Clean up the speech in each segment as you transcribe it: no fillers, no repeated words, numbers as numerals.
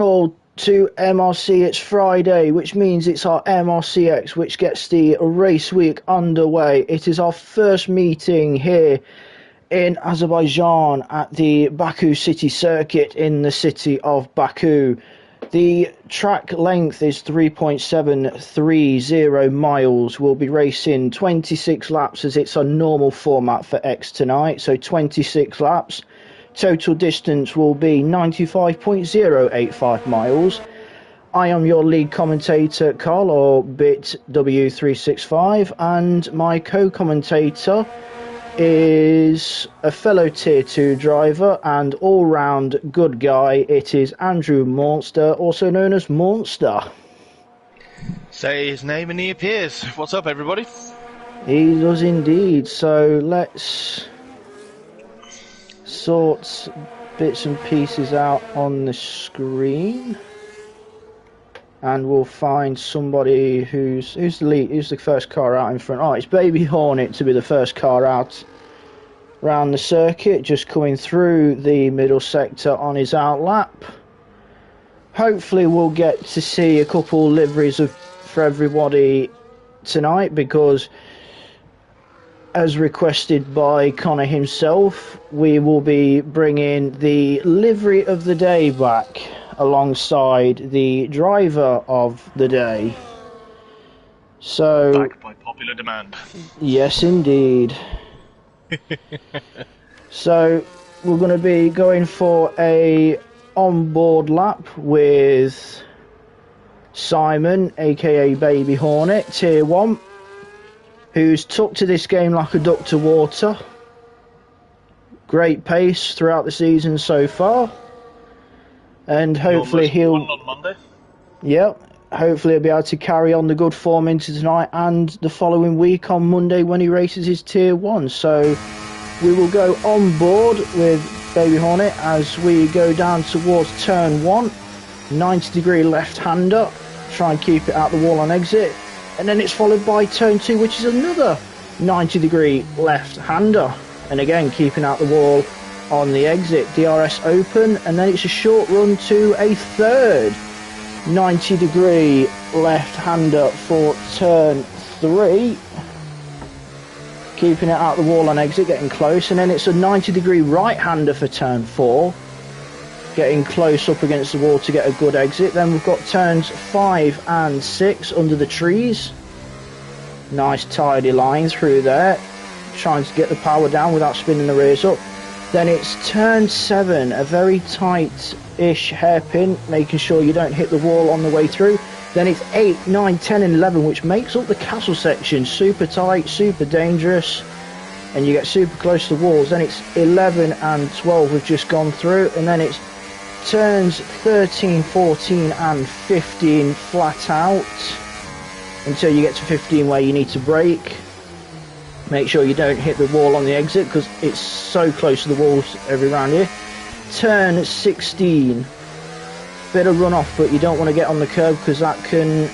All to MRC, it's Friday, which means it's our MRC-X, which gets the race week underway. It is our first meeting here in Azerbaijan at the Baku City Circuit in the city of Baku. The track length is 3.730 miles. We'll be racing 26 laps as it's a normal format for X tonight, so 26 laps. Total distance will be 95.085 miles. I am your lead commentator, Carl, or BitW365, and my co-commentator is a fellow Tier 2 driver and all-round good guy. It is Andrew Monster, also known as Monster. Say his name and he appears. What's up, everybody? He does indeed. So let's sort bits and pieces out on the screen, and we'll find somebody who's the first car out in front. Oh, it's Baby Hornet to be the first car out round the circuit, just coming through the middle sector on his outlap. Hopefully we'll get to see a couple liveries for everybody tonight, because as requested by Connor himself, we will be bringing the livery of the day back alongside the driver of the day. So, back by popular demand. Yes, indeed. So, we're going to be going for a onboard lap with Simon, aka Baby Hornet, Tier 1. Who's took to this game like a duck to water. Great pace throughout the season so far. And hopefully he'll... on Monday. Yep. Hopefully he'll be able to carry on the good form into tonight and the following week on Monday when he races his Tier 1. So we will go on board with Baby Hornet as we go down towards turn 1. 90-degree left-hander. Try and keep it out the wall on exit. And then it's followed by turn 2, which is another 90-degree left-hander. And again, keeping out the wall on the exit. DRS open, and then it's a short run to a third 90-degree left-hander for turn 3. Keeping it out the wall on exit, getting close. And then it's a 90-degree right-hander for turn 4. Getting close up against the wall to get a good exit. Then we've got turns 5 and 6 under the trees. Nice tidy line through there. Trying to get the power down without spinning the rears up. Then it's turn 7, a very tight-ish hairpin, making sure you don't hit the wall on the way through. Then it's 8, 9, 10 and 11, which makes up the castle section. Super tight, super dangerous. And you get super close to the walls. Then it's 11 and 12 we've just gone through. And then it's turns 13, 14 and 15 flat out until you get to 15 where you need to brake. Make sure you don't hit the wall on the exit because it's so close to the walls every round here. Turn 16, bit of runoff, but you don't want to get on the curb because that can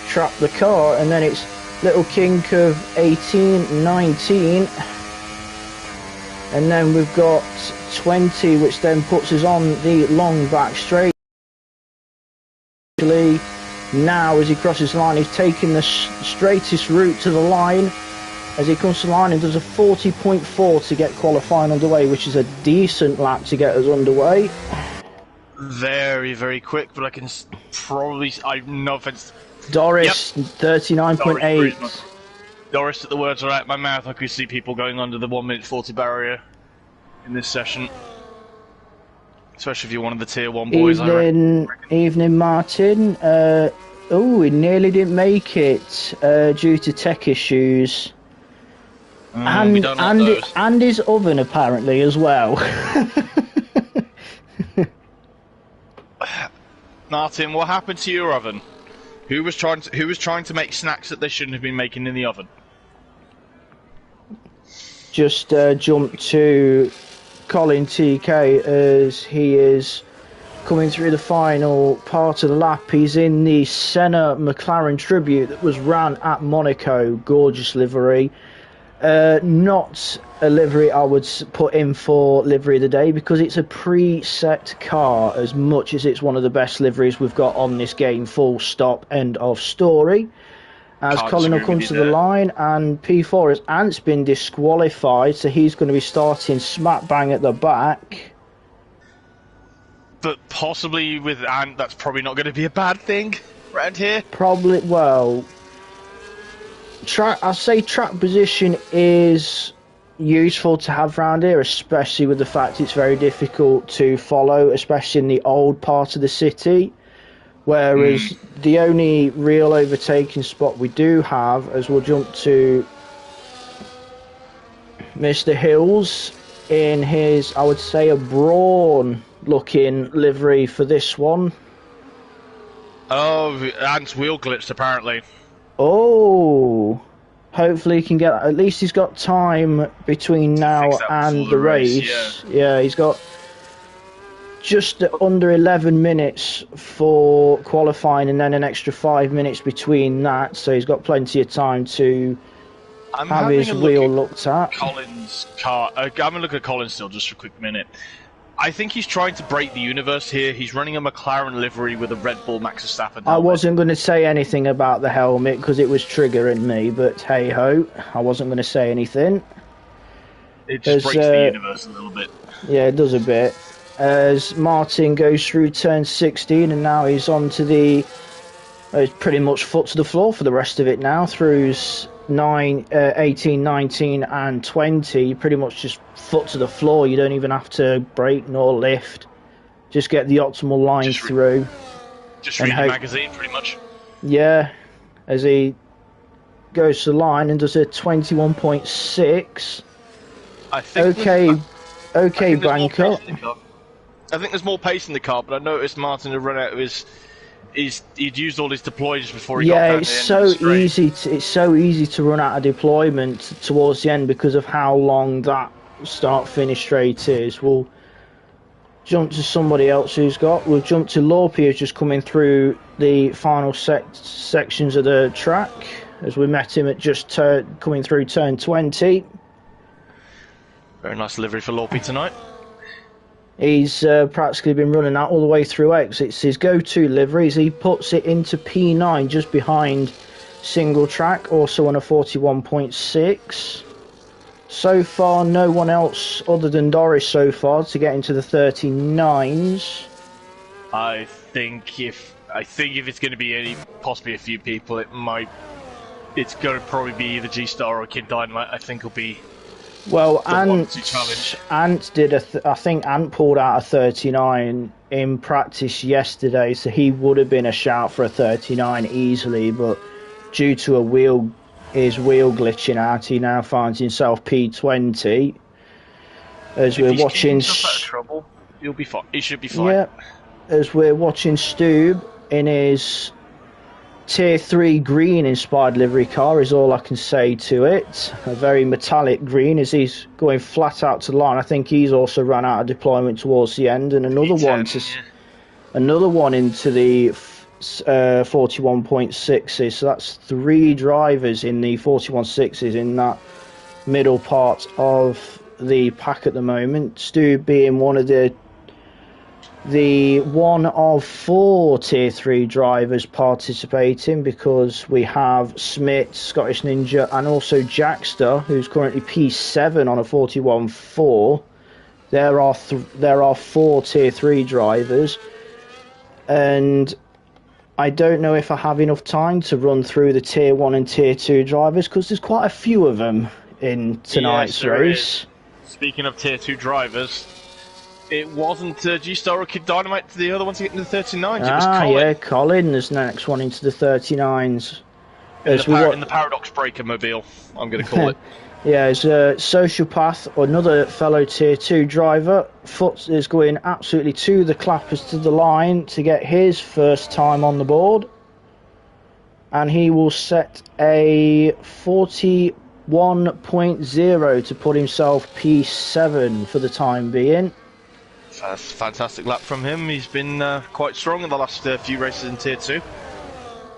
trap the car. And then it's little kink of 18, 19, and then we've got 20, which then puts us on the long back straight. Now as he crosses the line, he's taking the straightest route to the line as he comes to the line and does a 40.4 to get qualifying underway, which is a decent lap to get us underway. Very, very quick, but I can probably... no offense. Doris, yep. 39.8. Doris, the words are out my mouth. I could see people going under the 1 minute 40 barrier in this session. Especially if you're one of the Tier 1 boys. Evening, Martin. He nearly didn't make it due to tech issues. And his oven apparently as well. Martin, what happened to your oven? Who was trying to make snacks that they shouldn't have been making in the oven? Just jump to Colin TK as he is coming through the final part of the lap. He's in the Senna McLaren tribute that was ran at Monaco. Gorgeous livery. Not a livery I would put in for livery of the day, because it's a preset car as much as it's one of the best liveries we've got on this game, full stop, end of story. As Colin will come to the line, and P4 has Ant's been disqualified, so he's going to be starting smack bang at the back. But possibly with Ant, that's probably not going to be a bad thing around here. Probably, well, I say track position is useful to have around here, especially with the fact it's very difficult to follow, especially in the old part of the city. Whereas the only real overtaking spot we do have, as we'll jump to Mr. Hills in his, I would say, a brawn looking livery for this one. Oh, Ant's wheel glitched apparently. Oh, hopefully he can get, at least he's got time between now and the race. Yeah, he's got just under 11 minutes for qualifying, and then an extra 5 minutes between that, so he's got plenty of time to have his wheel looked at. Colin's car. I'm going to look at Colin still just for a quick minute. I think he's trying to break the universe here. He's running a McLaren livery with a Red Bull Max Verstappen helmet. I wasn't going to say anything about the helmet because it was triggering me, but hey ho, I wasn't going to say anything. It just breaks the universe a little bit. Yeah, it does a bit. As Martin goes through turn 16, and now he's on to the... He's pretty much foot to the floor for the rest of it now. Through 18, 19 and 20, pretty much just foot to the floor. You don't even have to brake nor lift. Just get the optimal line through. Just read the magazine, pretty much. Yeah, as he goes to the line and does a 21.6. I think okay, Banker. I think there's more pace in the car, but I noticed Martin had run out of he'd used all his deploys before he got down it's so easy. It's so easy to run out of deployment towards the end because of how long that start-finish straight is. We'll jump to somebody else we'll jump to Lorpy, who's just coming through the final sections of the track, as we met him at just coming through turn 20. Very nice delivery for Lorpy tonight. He's practically been running that all the way through X. It's his go-to liveries. He puts it into P9 just behind single track, also on a 41.6. So far, no one else other than Doris so far to get into the 39s. I think if it's going to be possibly a few people, it's going to probably be either G-Star or Kid Dynamite. I think will be. Well, Ant did I think Ant pulled out a 39 in practice yesterday, so he would have been a shout for a 39 easily, but due to his wheel glitching out, he now finds himself P20. As we're watching, out of trouble, he'll be fine. He should be fine. Yeah, as we're watching Stube in his Tier 3 green inspired livery car is all I can say to it. A very metallic green as he's going flat out to the line. I think he's also run out of deployment towards the end, and another one into the 41.6s. So that's 3 drivers in the 41.6s in that middle part of the pack at the moment. Stu being one of the one of 4 Tier 3 drivers participating, because we have Smith, Scottish Ninja, and also Jackster, who's currently P7 on a 41.4. There are 4 Tier 3 drivers, and I don't know if I have enough time to run through the Tier 1 and Tier 2 drivers, because there's quite a few of them in tonight's race. Speaking of Tier 2 drivers, it wasn't G-Star or Kid Dynamite to the other ones to get into the 39s. It was Colin. Yeah, Colin is the next one into the 39s. In the Paradox Breaker mobile, I'm going to call it. Yeah, as Sociopath, another fellow Tier 2 driver, Foots is going absolutely to the clappers to the line to get his first time on the board. And he will set a 41.0 to put himself P7 for the time being. That's a fantastic lap from him. He's been quite strong in the last few races in Tier 2.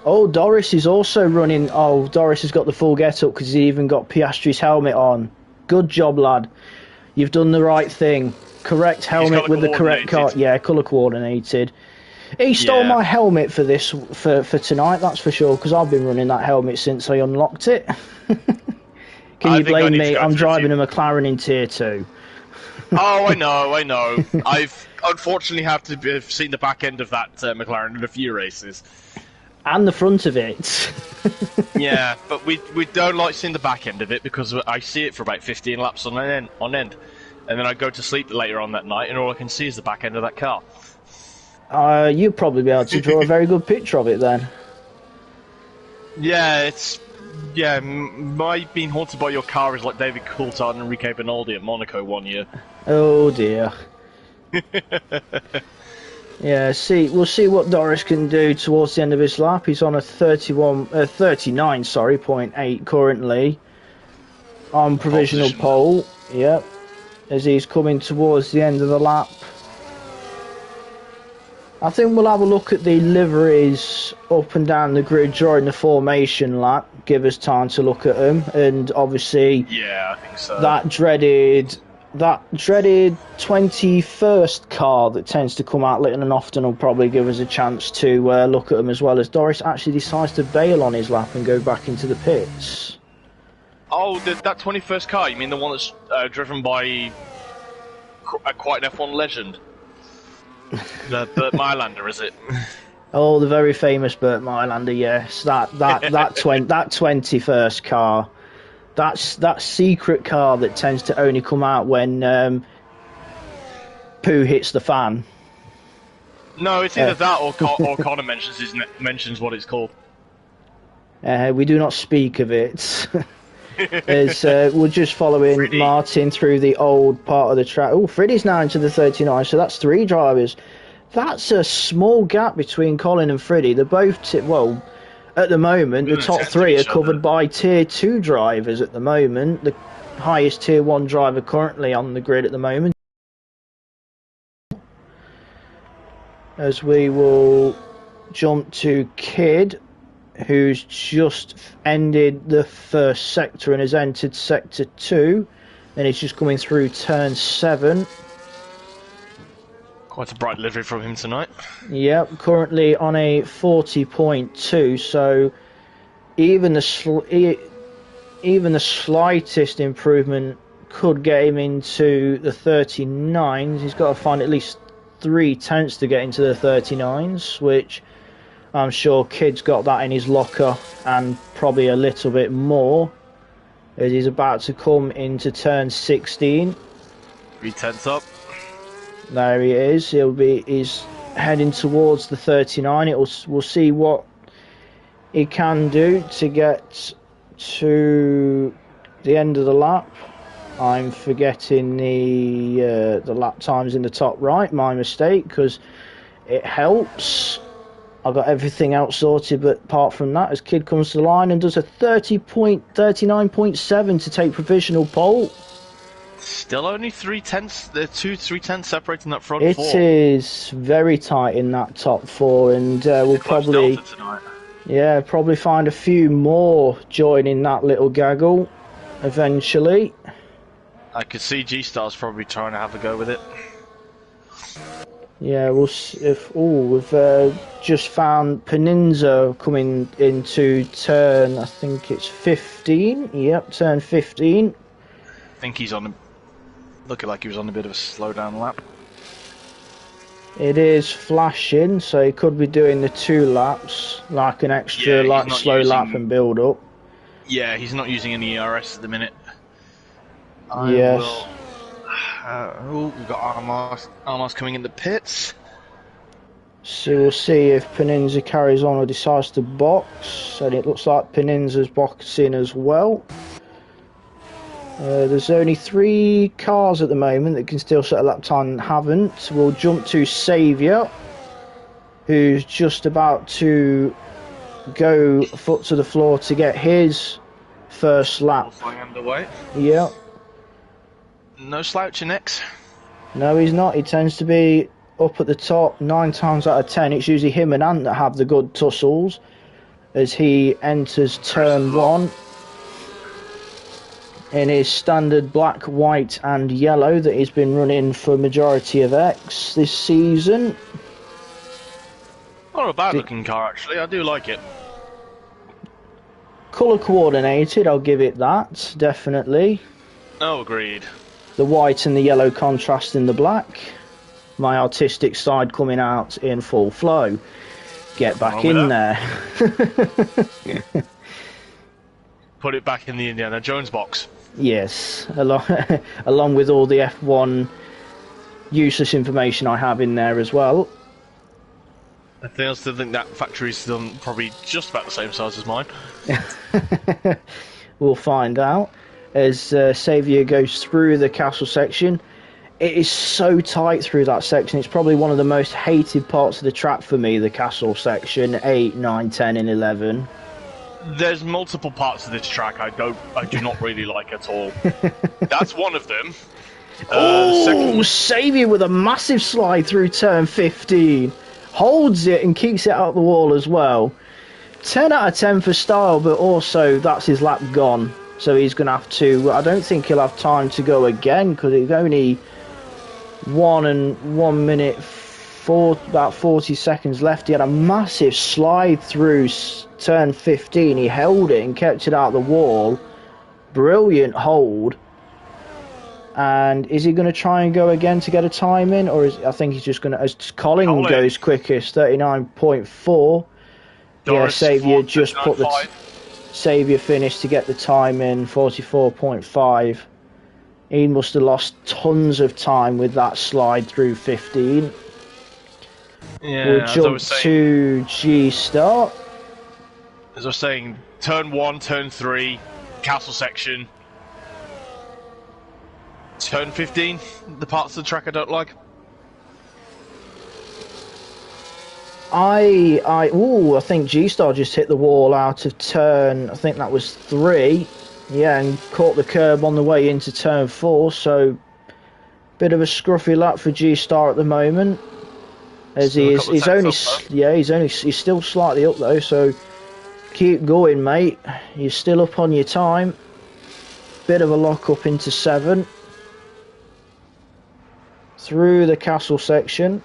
Oh, Doris is also running. Oh, Doris has got the full get-up because he even got Piastri's helmet on. Good job, lad. You've done the right thing. Correct helmet with the correct car. Yeah, colour coordinated. He stole my helmet for this for tonight, that's for sure, because I've been running that helmet since I unlocked it. Can you blame me? I'm driving a McLaren in Tier 2. Oh, I know. I've unfortunately have seen the back end of that McLaren in a few races. And the front of it. Yeah, but we don't like seeing the back end of it because I see it for about 15 laps on end. And then I go to sleep later on that night and all I can see is the back end of that car. You'll probably be able to draw a very good picture of it then. Yeah, my being haunted by your car is like David Coulthard and Enrique Benaldi at Monaco one year. Oh dear. Yeah, we'll see what Doris can do towards the end of his lap. He's on a 39.8 currently on provisional pole. Yep, as he's coming towards the end of the lap. I think we'll have a look at the liveries up and down the grid during the formation lap. Give us time to look at them, and obviously, yeah, I think so. That dreaded 21st car that tends to come out little and often will probably give us a chance to look at them, as well as Doris actually decides to bail on his lap and go back into the pits. Oh, that 21st car? You mean the one that's driven by quite an F1 legend? The Burt Mylander, is it? Oh, the very famous Burt Mylander, yes. That 21st car. That's that secret car that tends to only come out when poo hits the fan. No, it's either that or Connor mentions what it's called. We do not speak of it. We're just following Freddy. Martin through the old part of the track. Oh, Freddie's now into the 39, so that's 3 drivers. That's a small gap between Colin and Freddie. They're both, at the moment, the top 3 are covered by Tier 2 drivers at the moment. The highest Tier 1 driver currently on the grid at the moment. As we will jump to Kid, who's just ended the first sector and has entered sector 2, and he's just coming through turn 7. Quite a bright livery from him tonight. Yep, currently on a 40.2, so even the slightest improvement could get him into the 39s. He's got to find at least 3 tenths to get into the 39s, which I'm sure Kid's got that in his locker, and probably a little bit more, as he's about to come into turn 16. 3 tenths up. There he is. He's heading towards the 39. We'll see what he can do to get to the end of the lap. I'm forgetting the lap times in the top right. My mistake, because it helps. I've got everything else sorted, but apart from that, as Kid comes to the line and does a 39.7 to take provisional pole. Still only 3 tenths. There are 3 tenths separating that front 4. It is very tight in that top 4, and we'll probably find a few more joining that little gaggle eventually. I could see G-Star's probably trying to have a go with it. Yeah, we'll see we've just found Peninza coming into turn, I think it's 15. Yep, turn 15. I think he's looking like he was on a bit of a slowdown lap. It is flashing, so he could be doing the 2 laps, like an extra slow lap and build up. Yeah, he's not using any ERS at the minute. Yes. We've got Armas coming in the pits. So we'll see if Peninza carries on or decides to box. And it looks like Peninza's boxing as well. There's only 3 cars at the moment that can still set a lap time and haven't. We'll jump to Saviour, who's just about to go foot to the floor to get his first lap. Underway. Yeah. No slouching X. No, he's not. He tends to be up at the top 9 times out of 10. It's usually him and Ant that have the good tussles. as he enters turn 1 in his standard black, white and yellow that he's been running for majority of X this season. Not a bad looking car actually, I do like it. Colour coordinated, I'll give it that, definitely. Oh, agreed. The white and the yellow contrasting the black. My artistic side coming out in full flow. Get back in there. Put it back in the Indiana Jones box. Yes, along with all the F1 useless information I have in there as well. I still think that factory's still probably just about the same size as mine. We'll find out as Saviour goes through the castle section. It is so tight through that section. It's probably one of the most hated parts of the track for me, the castle section, 8, 9, 10 and 11. There's multiple parts of this track I do not really like at all. That's one of them. Saviour with a massive slide through turn 15. Holds it and keeps it out the wall as well. 10 out of 10 for style, but also that's his lap gone. So he's going to have to... I don't think he'll have time to go again because it's only 1 minute, about 40 seconds left. He had a massive slide through turn 15. He held it and kept it out the wall. Brilliant hold. And is he going to try and go again to get a time in, or I think he's just going to... As Colin goes quickest, 39.4. Yeah, Saviour just put the... Saviour finished to get the time in, 44.5. He must have lost tons of time with that slide through 15. Yeah, we'll jump to G-start. As I was saying, turn 1, turn 3, castle section. Turn 15, the parts of the track I don't like. I think G-Star just hit the wall out of turn, I think that was 3. Yeah, and caught the curb on the way into turn 4, so bit of a scruffy lap for G-Star at the moment. As he's still slightly up though, so keep going, mate. You're still up on your time. Bit of a lock up into 7. Through the castle section.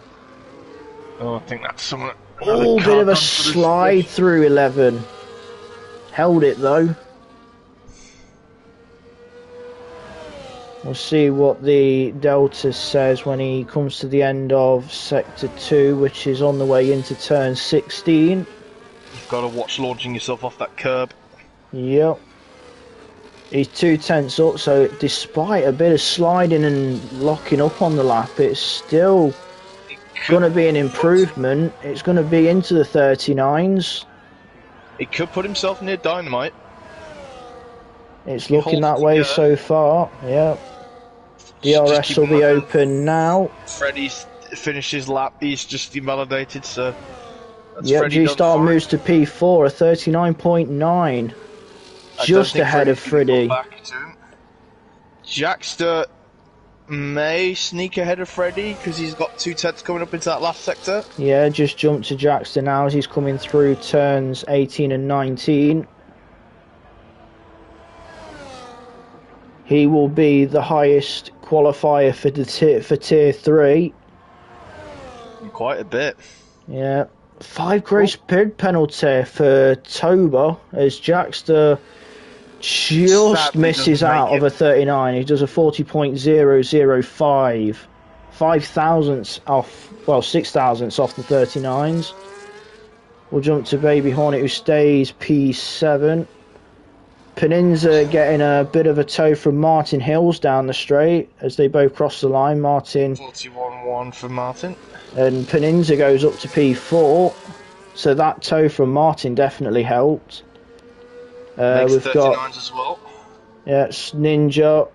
Oh, I think that's someone. Oh, bit of a slide through 11. Held it though. We'll see what the Delta says when he comes to the end of sector 2, which is on the way into turn 16. You've got to watch launching yourself off that curb. Yep. He's 2/10 up, so despite a bit of sliding and locking up on the lap, it's still going to be an improvement. It's going to be into the 39s. He could put himself near Dynamite. It's looking that way so far, yeah. DRS will be open now. Freddie's finished his lap, he's just invalidated, so... Yeah, G-Star moves to P4, a 39.9. Just ahead of Freddie. Jackster may sneak ahead of Freddie because he's got 2/10 coming up into that last sector. Yeah, just jumped to Jackster now as he's coming through turns 18 and 19. He will be the highest qualifier for tier 3. Quite a bit. Yeah. 5 grace period penalty for Toba as Jackster just misses out of a 39. He does a 40.005. 5 thousandths off, well, 6 thousandths off the 39s. We'll jump to Baby Hornet, who stays P7. Peninza getting a bit of a tow from Martin Hills down the straight as they both cross the line. Martin 41.1 for Martin. And Peninza goes up to P4. So that tow from Martin definitely helped. We've got as well. Yes, Ninja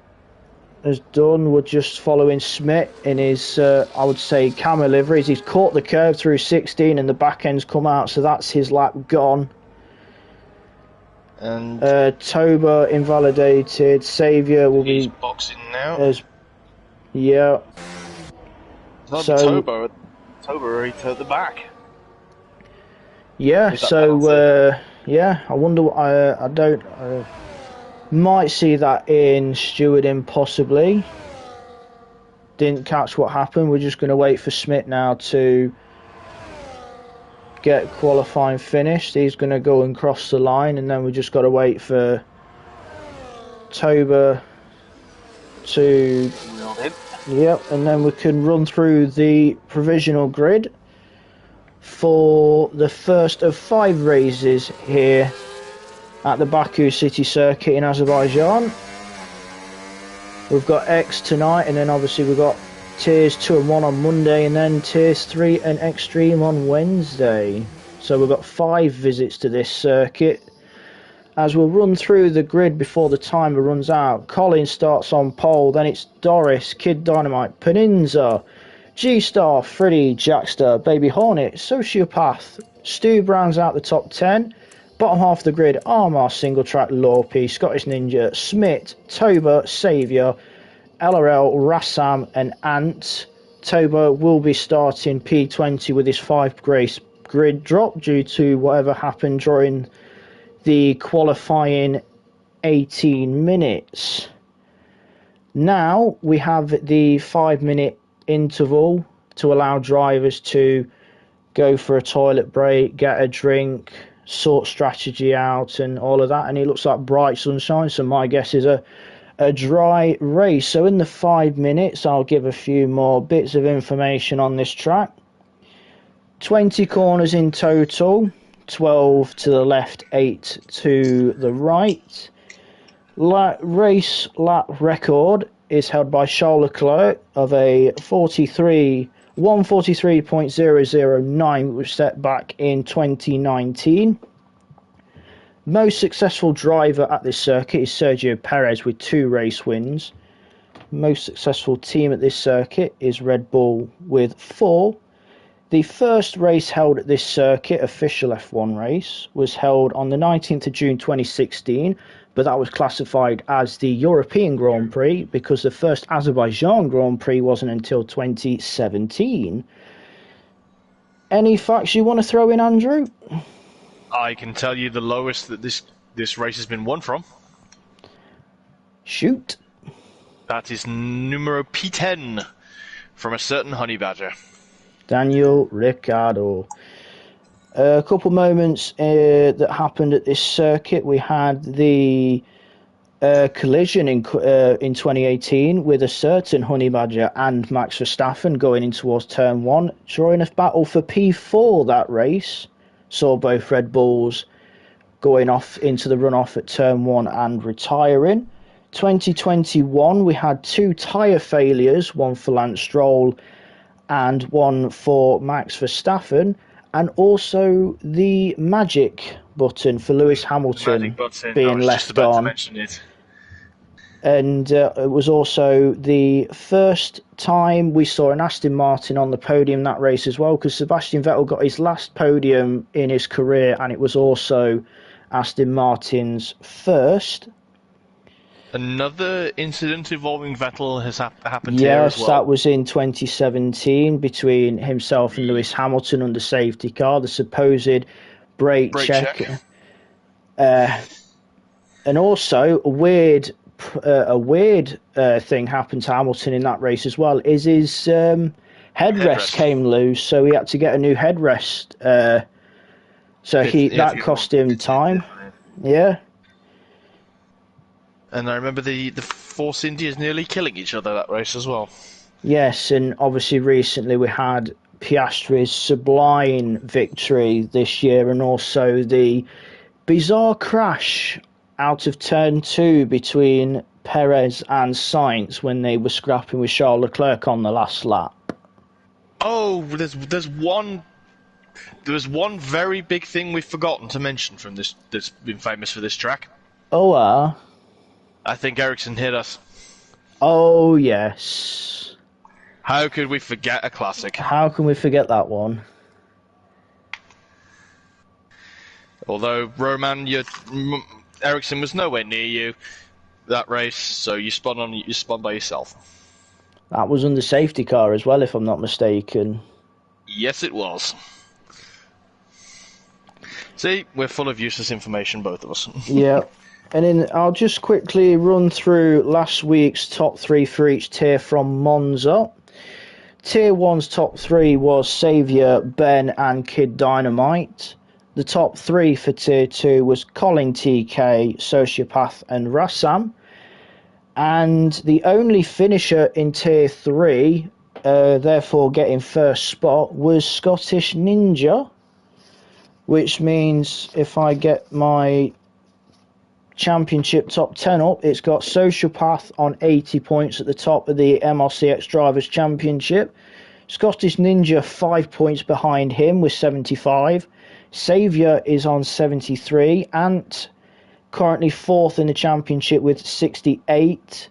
is done. We're just following Smith in his, I would say, camo liveries. He's caught the curve through 16 and the back end's come out, so that's his lap gone. And Toba invalidated. Saviour will be boxing now. Yeah. Not so Toba already towed the back. Yeah. So Yeah, I wonder. I don't. Might see that in stewarding possibly. Didn't catch what happened. We're just going to wait for Smith now to get qualifying finished. He's going to go and cross the line, and then we just got to wait for Toba to. Yep, and then we can run through the provisional grid for the first of 5 races here at the Baku City Circuit in Azerbaijan. We've got X tonight, and then obviously we've got Tiers 2 and 1 on Monday, and then Tiers 3 and Extreme on Wednesday. So we've got 5 visits to this circuit. As we'll run through the grid before the timer runs out, Colin starts on pole, then it's Doris, Kid Dynamite, Peninza, G-Star, Freddy, Jackster, Baby Hornet, Sociopath, Stu Brown's out the top 10. Bottom half of the grid, Armar, Single Track, Lorpy, Scottish Ninja, Smith, Toba, Saviour, LRL, Rassam and Ant. Toba will be starting P20 with his 5 grace grid drop due to whatever happened during the qualifying 18 minutes. Now we have the 5-minute interval to allow drivers to go for a toilet break, get a drink, sort strategy out and all of that, and it looks like bright sunshine, so my guess is a dry race. So in the 5 minutes I'll give a few more bits of information on this track. 20 corners in total, 12 to the left, 8 to the right. Race lap record is held by Charles Leclerc of a 143.009, which was set back in 2019. Most successful driver at this circuit is Sergio Perez with 2 race wins. Most successful team at this circuit is Red Bull with 4. The first race held at this circuit, official F1 race, was held on the 19th of June 2016, but that was classified as the European Grand Prix because the first Azerbaijan Grand Prix wasn't until 2017. Any facts you want to throw in, Andrew? I can tell you the lowest that this race has been won from. Shoot. That is numero P10 from a certain honey badger. Daniel Ricciardo. A couple moments that happened at this circuit. We had the collision in 2018 with a certain honey badger and Max Verstappen going in towards turn 1 during a battle for P4. That race saw both Red Bulls going off into the runoff at turn 1 and retiring. 2021 we had 2 tyre failures, one for Lance Stroll and one for Max Verstappen, and also the magic button for Lewis Hamilton being left on. And it was also the first time we saw an Aston Martin on the podium that race as well, because Sebastian Vettel got his last podium in his career, and it was also Aston Martin's first. Another incident involving Vettel has happened here as well. Yes, that was in 2017 between himself and Lewis Hamilton under safety car, the supposed brake check. And also a weird thing happened to Hamilton in that race as well, is his headrest came loose, so he had to get a new headrest. That cost him time. Yeah. And I remember the Force Indias nearly killing each other that race as well. Yes, and obviously recently we had Piastri's sublime victory this year, and also the bizarre crash out of turn 2 between Perez and Sainz when they were scrapping with Charles Leclerc on the last lap. Oh, there's one very big thing we've forgotten to mention from this that's been famous for this track. Oh, I think Ericsson hit us. Oh, yes. How could we forget a classic? How can we forget that one? Although, Roman, Ericsson was nowhere near you that race, so you spun by yourself. That was under safety car as well, if I'm not mistaken. Yes, it was. See, we're full of useless information, both of us. Yeah. And then I'll just quickly run through last week's top 3 for each tier from Monza. Tier 1's top 3 was Saviour, Ben and Kid Dynamite. The top 3 for Tier 2 was Colin TK, Sociopath and Rassam. And the only finisher in Tier 3, therefore getting first spot, was Scottish Ninja. Which means if I get my championship top 10 up, it's got Sociopath on 80 points at the top of the MRC-X Drivers' Championship. Scottish Ninja 5 points behind him with 75. Saviour is on 73. Ant currently 4th in the championship with 68.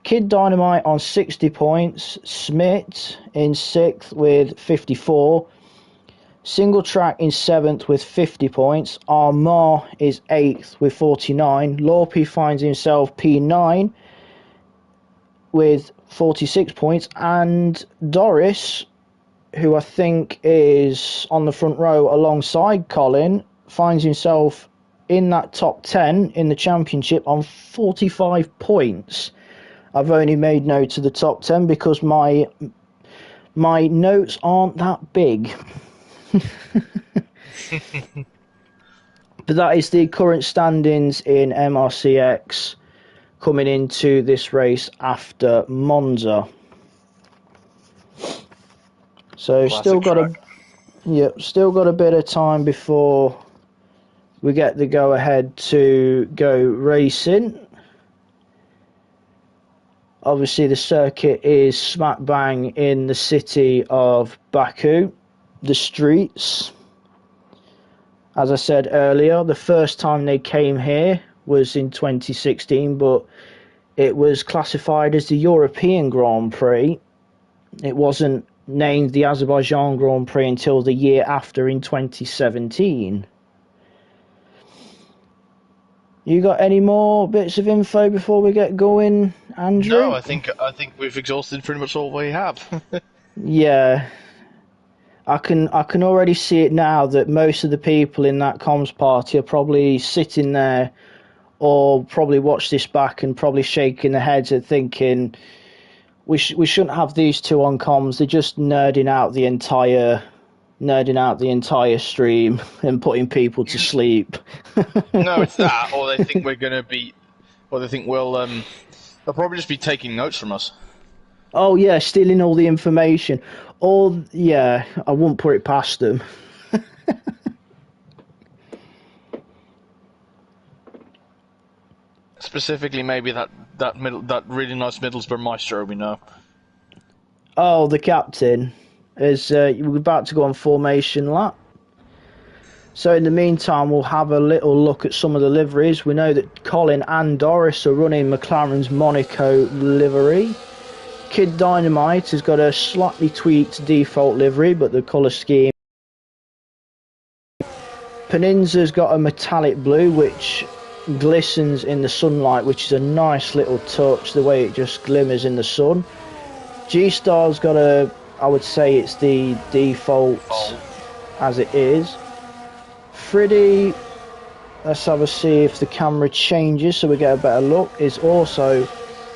Kid Dynamite on 60 points. Smith in 6th with 54. Single Track in 7th with 50 points. Armagh is 8th with 49. Lorpy finds himself P9 with 46 points. And Doris, who I think is on the front row alongside Colin, finds himself in that top 10 in the championship on 45 points. I've only made note of the top 10 because my notes aren't that big. But that is the current standings in MRC-X coming into this race after Monza. So Classic still got track. still got a bit of time before we get the go ahead to go racing. Obviously the circuit is smack bang in the city of Baku. The streets, as I said earlier, the first time they came here was in 2016, but it was classified as the European Grand Prix. It wasn't named the Azerbaijan Grand Prix until the year after in 2017. You got any more bits of info before we get going, Andrew? No, I think we've exhausted pretty much all we have. Yeah. I can already see it now that most of the people in that comms party are probably sitting there or probably watch this back and probably shaking their heads and thinking we shouldn't have these two on comms. They're just nerding out the entire stream and putting people to sleep. No, it's that, or they think we're gonna be, or they think they'll probably just be taking notes from us. Oh yeah, stealing all the information. Or yeah, I wouldn't put it past them. Specifically, maybe that really nice Middlesbrough maestro we know. Oh, the captain is we're about to go on formation lap. So in the meantime, we'll have a little look at some of the liveries. We know that Colin and Doris are running McLaren's Monaco livery. Kid Dynamite has got a slightly tweaked default livery, but the colour scheme. Peninza's got a metallic blue, which glistens in the sunlight, which is a nice little touch, the way it just glimmers in the sun. G-Star's got I would say it's the default as it is. Friddy, let's have a see if the camera changes so we get a better look, is also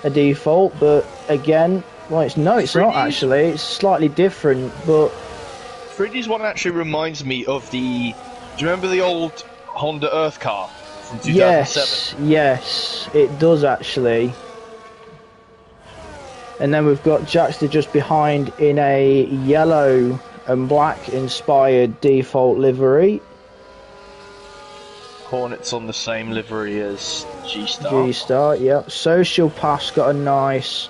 a default, but again, well, it's not actually, it's slightly different, but Friddy's one actually reminds me of do you remember the old Honda Earth car from 2007? Yes, it does actually. And then we've got Jackster just behind in a yellow and black inspired default livery. Hornet's on the same livery as G-Star. G-Star, yep. Social Pass got a nice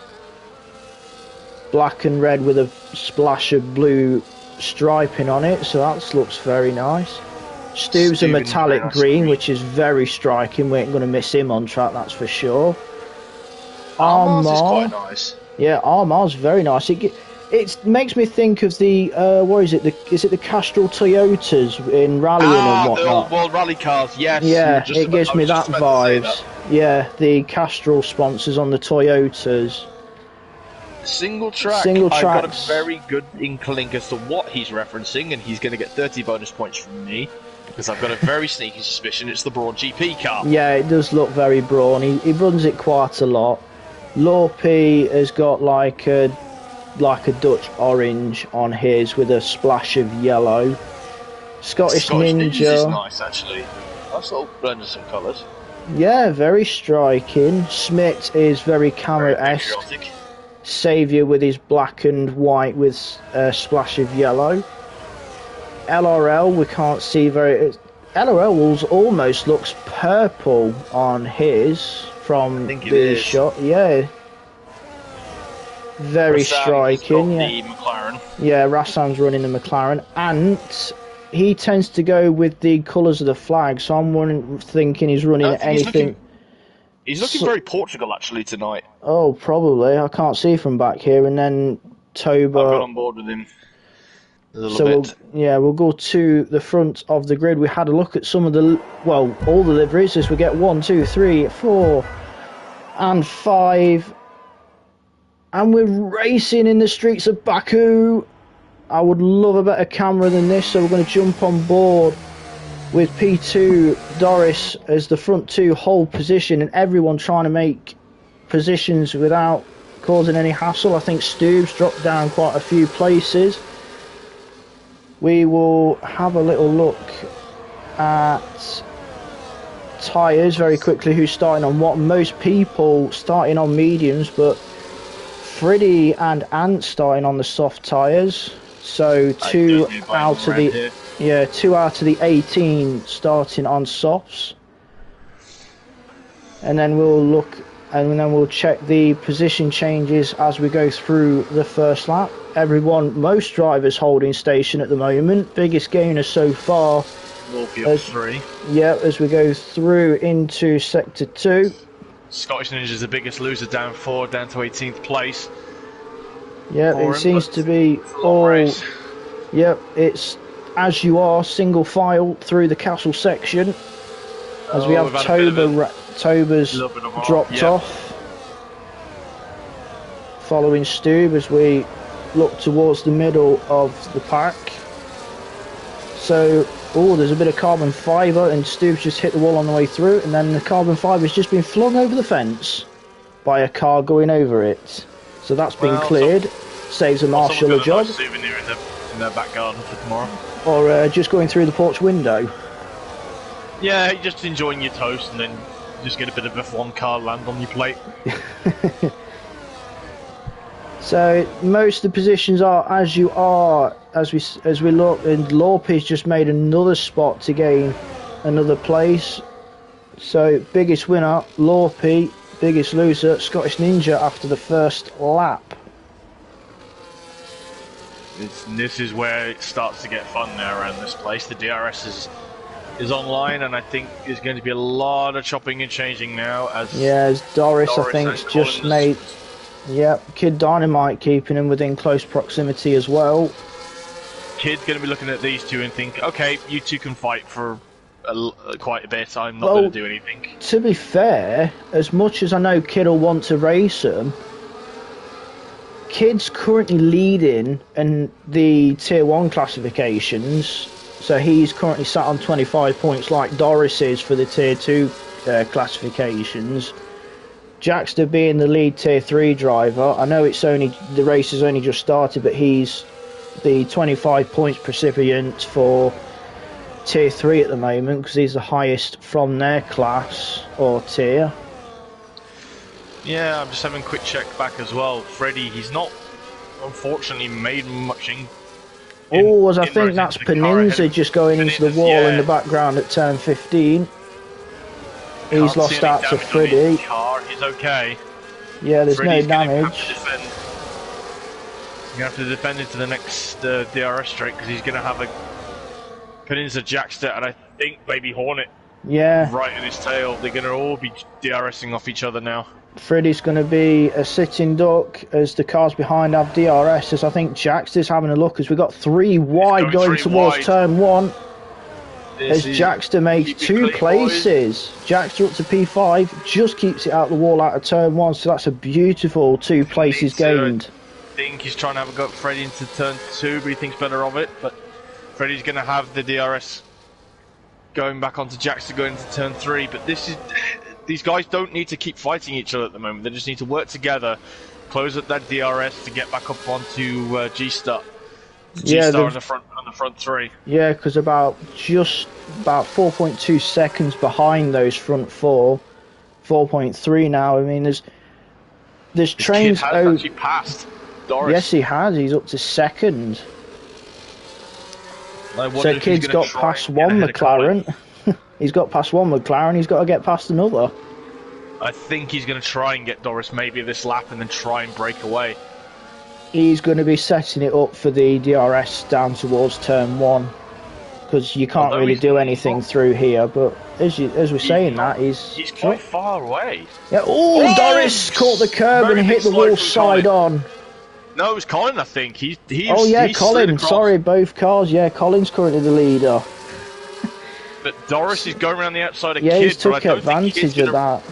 black and red with a splash of blue striping on it, so that looks very nice. Stu's a metallic green, which is very striking. We ain't going to miss him on track, that's for sure. Armagh is quite nice. Yeah, Armagh's very nice. It makes me think of the what is it? Is it the Castrol Toyotas in rallying and whatnot? The old World Rally cars. Yes. Yeah, it gives me that vibes. Yeah, the Castrol sponsors on the Toyotas. Single track. Single I've got a tracks. very good inkling as to what he's referencing, and he's going to get 30 bonus points from me because I've got a very sneaky suspicion it's the Braun GP car. Yeah, it does look very Braun. He runs it quite a lot. Lorpy has got like a Dutch orange on his with a splash of yellow. Scottish Ninja is nice actually. Nice little blend of some colours. Yeah, very striking. Smit is very camo-esque. Saviour with his black and white with a splash of yellow. LRL, we can't see very... LRL almost looks purple on his from the shot. Yeah. Very striking. Yeah. The McLaren. Yeah, Rassam's running the McLaren. And he tends to go with the colours of the flag, so I'm thinking he's running anything... He's looking very Portugal actually tonight. Oh, probably. I can't see from back here. And then Toba. I've got on board with him a little bit. We'll go to the front of the grid. We had a look at some of the, well, all the liveries as we get 1, 2, 3, 4, and 5. And we're racing in the streets of Baku. I would love a better camera than this, so we're going to jump on board with P2 Doris as the front two hold position, and everyone trying to make positions without causing any hassle. I think Stubbs dropped down quite a few places. We will have a little look at tyres very quickly, who's starting on what. Most people starting on mediums, but Freddy and Ant starting on the soft tyres. So 2 out of the... Yeah, 2 out of the 18 starting on softs. And then we'll look, and then we'll check the position changes as we go through the first lap. Most drivers holding station at the moment. Biggest gainer so far. As 3. Yeah, as we go through into sector 2. Scottish Ninja's the biggest loser, down 4, down to 18th place. Yeah, it seems to be all... Yep, it's as you are, single file through the castle section. As we have Toba's dropped off. Following Stube as we look towards the middle of the pack. So, there's a bit of carbon fibre, and Stube's just hit the wall on the way through, and then the carbon fibre has just been flung over the fence by a car going over it. So that's been cleared. Saves a marshal a job. Nice souvenir in their back garden for tomorrow. Or just going through the porch window. Yeah, just enjoying your toast and then just get a bit of F1 car land on your plate. So most of the positions are as you are as we look, and Lorpy's just made another spot to gain another place. So biggest winner Lorpy, biggest loser Scottish Ninja after the first lap. This is where it starts to get fun now around this place. The DRS is online, and I think there's going to be a lot of chopping and changing now. As Doris I think, has just made... Yep, Kid Dynamite keeping him within close proximity as well. Kid's going to be looking at these two and think, okay, you two can fight for quite a bit. I'm not going to do anything. To be fair, as much as I know Kid will want to race him, Kid's currently leading in the Tier 1 classifications, so he's currently sat on 25 points like Doris is for the Tier 2 classifications. Jackster being the lead Tier 3 driver, I know the race has only just started, but he's the 25 points recipient for Tier 3 at the moment, because he's the highest from their class or tier. Yeah, I'm just having a quick check back as well. Freddy, he's not, unfortunately, made much I think that's Peninza just going into the wall in the background at turn 15. He's lost out to Freddy. He's okay. Yeah, there's Freddy's no damage. You have to defend into the next DRS straight, because he's going to have a Peninza Jackster and I think maybe Hornet right in his tail. They're going to all be DRSing off each other now. Freddy's going to be a sitting duck as the cars behind have DRS, as I think Jackster's having a look as we've got 3 wide going towards turn 1. As Jackster makes 2 places. Jackster up to P5, just keeps it out the wall out of turn 1, so that's a beautiful 2 places gained. think he's trying to have a go at Freddie into turn 2, but he thinks better of it. But Freddie's going to have the DRS going back onto Jax to go into turn 3. But these guys don't need to keep fighting each other at the moment. They just need to work together, close up that DRS to get back up onto G-Star. G-Star on the front 3. Yeah, because just about 4.2 seconds behind those front 4. 4.3 now. I mean, there's trains. Kid has actually passed Doris. Yes, he has. He's up to second. So Kid's got past one McLaren. He's got past one McLaren. He's got to get past another. I think he's going to try and get Doris maybe this lap and then try and break away. He's going to be setting it up for the DRS down towards turn 1, because you can't really do anything through here. But as we're saying that, he's quite far away. Yeah. Oh, Doris caught the curb and hit the wall side on. No, it was Colin, I think. Colin. Sorry, both cars. Yeah, Colin's currently the leader. But Doris is going around the outside of Kid. Yeah, he's took advantage of that.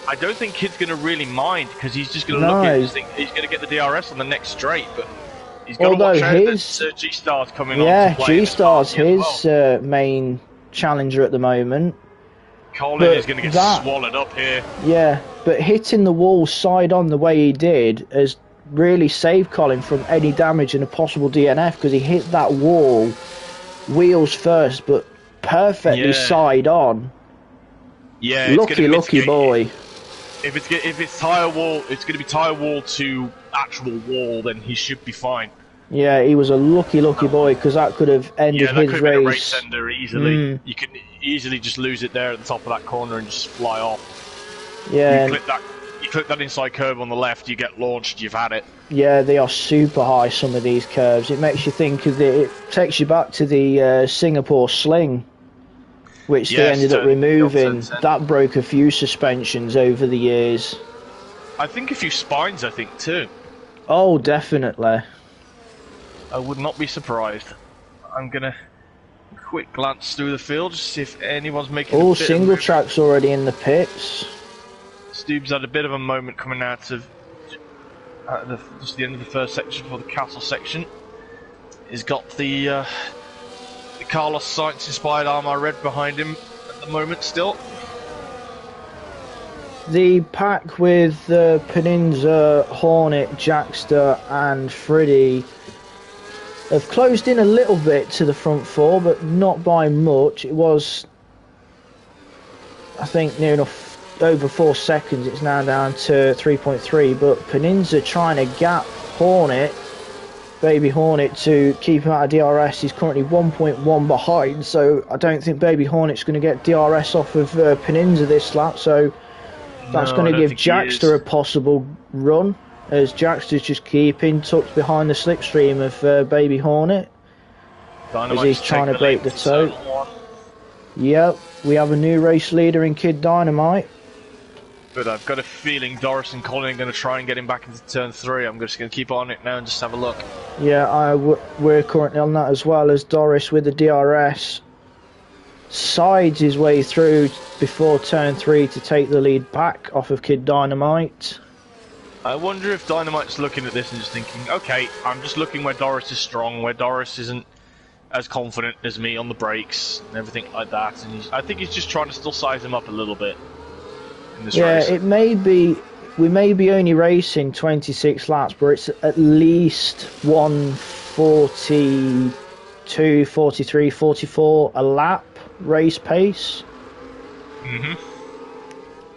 I don't think Kid's going to really mind, because he's just going to look at it and think he's going to get the DRS on the next straight. But he's got to watch out that G-Star's coming on. Yeah, G-Star's his main challenger at the moment. Colin is going to get swallowed up here. Yeah, but hitting the wall side on the way he did has really saved Colin from any damage and a possible DNF, because he hit that wall wheels first, but perfectly side on. Yeah, lucky boy. If it's tire wall, it's going to be tire wall to actual wall, then he should be fine. Yeah, he was a lucky boy, because that could have ended his race. Yeah, that could have been a race ender easily. You could easily just lose it there at the top of that corner and just fly off. Yeah. You clip that inside curve on the left, you get launched, you've had it. Yeah, they are super high, some of these curves. It makes you think of it takes you back to the Singapore sling, which they ended up removing. That broke a few suspensions over the years. I think a few spines, too. Oh, definitely. I would not be surprised. I'm going to quick glance through the field just to see if anyone's making a bit single track's already in the pits. Stubbs had a bit of a moment coming out of just the end of the first section for the castle section. He's got the Carlos Sainz inspired Armour Red behind him at the moment still. The pack with Peninsula, Hornet, Jackster and Freddy have closed in a little bit to the front 4, but not by much. It was, I think, near enough over 4 seconds. It's now down to 3.3, but Peninsula trying to gap Hornet, Baby Hornet, to keep him out of DRS. He's currently 1.1 behind, so I don't think Baby Hornet's going to get DRS off of Peninsula this lap, so that's going to give Jackster a possible run, as Jackster's just keeping tucked behind the slipstream of Baby Hornet as he's trying to break the toe. Yep, we have a new race leader in Kid Dynamite. But I've got a feeling Doris and Colin are going to try and get him back into turn 3. I'm just going to keep on it now and just have a look. Yeah, we're currently on that as well, as Doris with the DRS sides his way through before turn 3 to take the lead back off of Kid Dynamite. I wonder if Dynamite's looking at this and just thinking, okay, I'm just looking where Doris is strong, where Doris isn't as confident as me on the brakes and everything like that, and I think he's just trying to still size him up a little bit in this race. It may be, we may be only racing 26 laps, but it's at least 142, 43, 44 a lap race pace.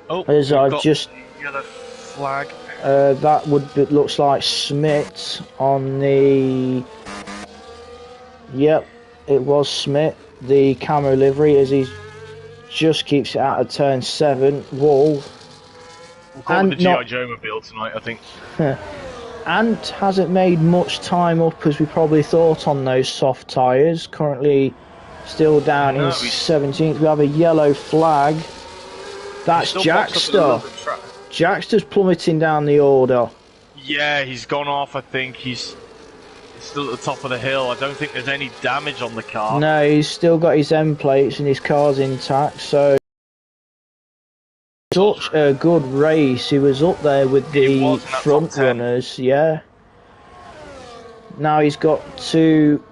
Oh, as I've just yellow flag. That looks like Smith on the. Yep, it was Smith, the camo livery, as he just keeps it out of turn 7 wall. We'll call it the G.I. Joe mobile tonight, I think. Ant hasn't made much time up as we probably thought on those soft tyres. Currently still down in 17th. We have a yellow flag. That's Jackster. Jackster's plummeting down the order. Yeah, he's gone off, I think. He's still at the top of the hill. I don't think there's any damage on the car. No, he's still got his end plates and his car's intact, so such a good race. He was up there with the front runners, yeah. Now he's got to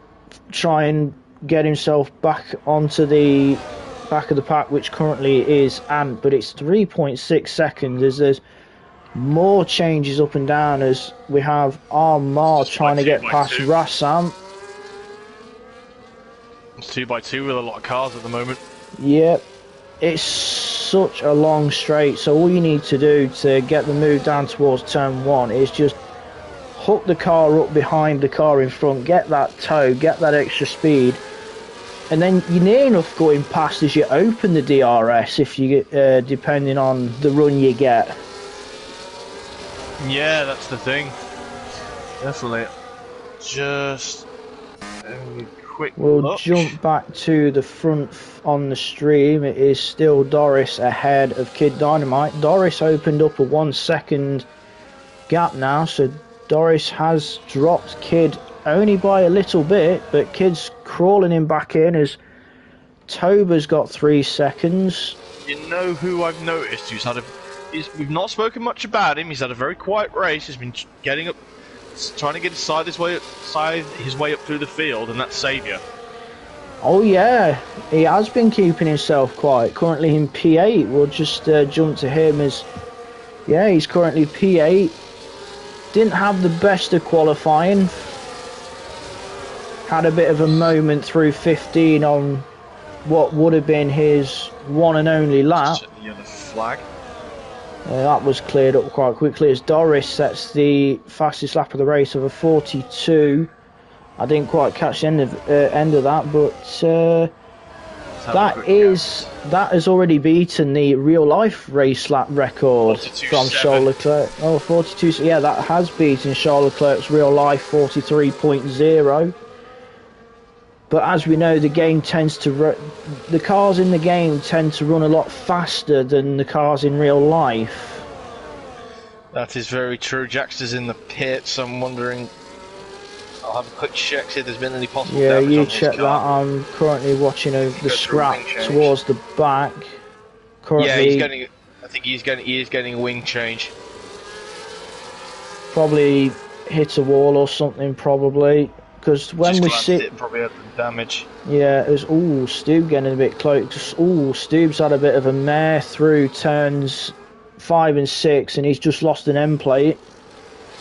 try and get himself back onto the back of the pack, which currently is Ant, but it's 3.6 seconds as there's more changes up and down as we have Armar trying to get past Rassam. It's 2x2 with a lot of cars at the moment. Yep, it's such a long straight, so all you need to do to get the move down towards turn 1 is just hook the car up behind the car in front, get that tow, get that extra speed, and then you're near enough going past as you open the DRS if you get, depending on the run you get. Yeah, that's the thing. Definitely. Just a quick look. Jump back to the front on the stream. It is still Doris ahead of Kid Dynamite. Doris opened up a 1 second gap now, so Doris has dropped Kid only by a little bit, but Kid's crawling him back in as Toba's got 3 seconds. You know who I've noticed who's had a... we've not spoken much about him. He's had a very quiet race. He's been getting up, trying to get his way up through the field, and that's Saviour. Oh yeah, he has been keeping himself quiet. Currently in P8. We'll just jump to him as... yeah, he's currently P8. Didn't have the best of qualifying. Had a bit of a moment through 15 on what would have been his one and only lap. The other flag. That was cleared up quite quickly as Doris sets the fastest lap of the race of a 42. I didn't quite catch the end of that, but that has already beaten the real life race lap record from Charles Leclerc. Oh, 42. So yeah, that has beaten Charles Leclerc's real life 43.0. But as we know, the game tends to the cars in the game tend to run a lot faster than the cars in real life. That is very true. Jaxter's in the pits. I'm wondering. I'll have a quick check see if there's been any possible damage. Yeah, you on check his that. car. I'm currently watching the scrap towards the back. Currently, yeah, he's getting. I think he is getting a wing change. Probably hit a wall or something. Probably. Because when we see it, probably had the damage. Yeah, it was Stube getting a bit close. Stube's had a bit of a mare through turns 5 and 6, and he's just lost an end plate.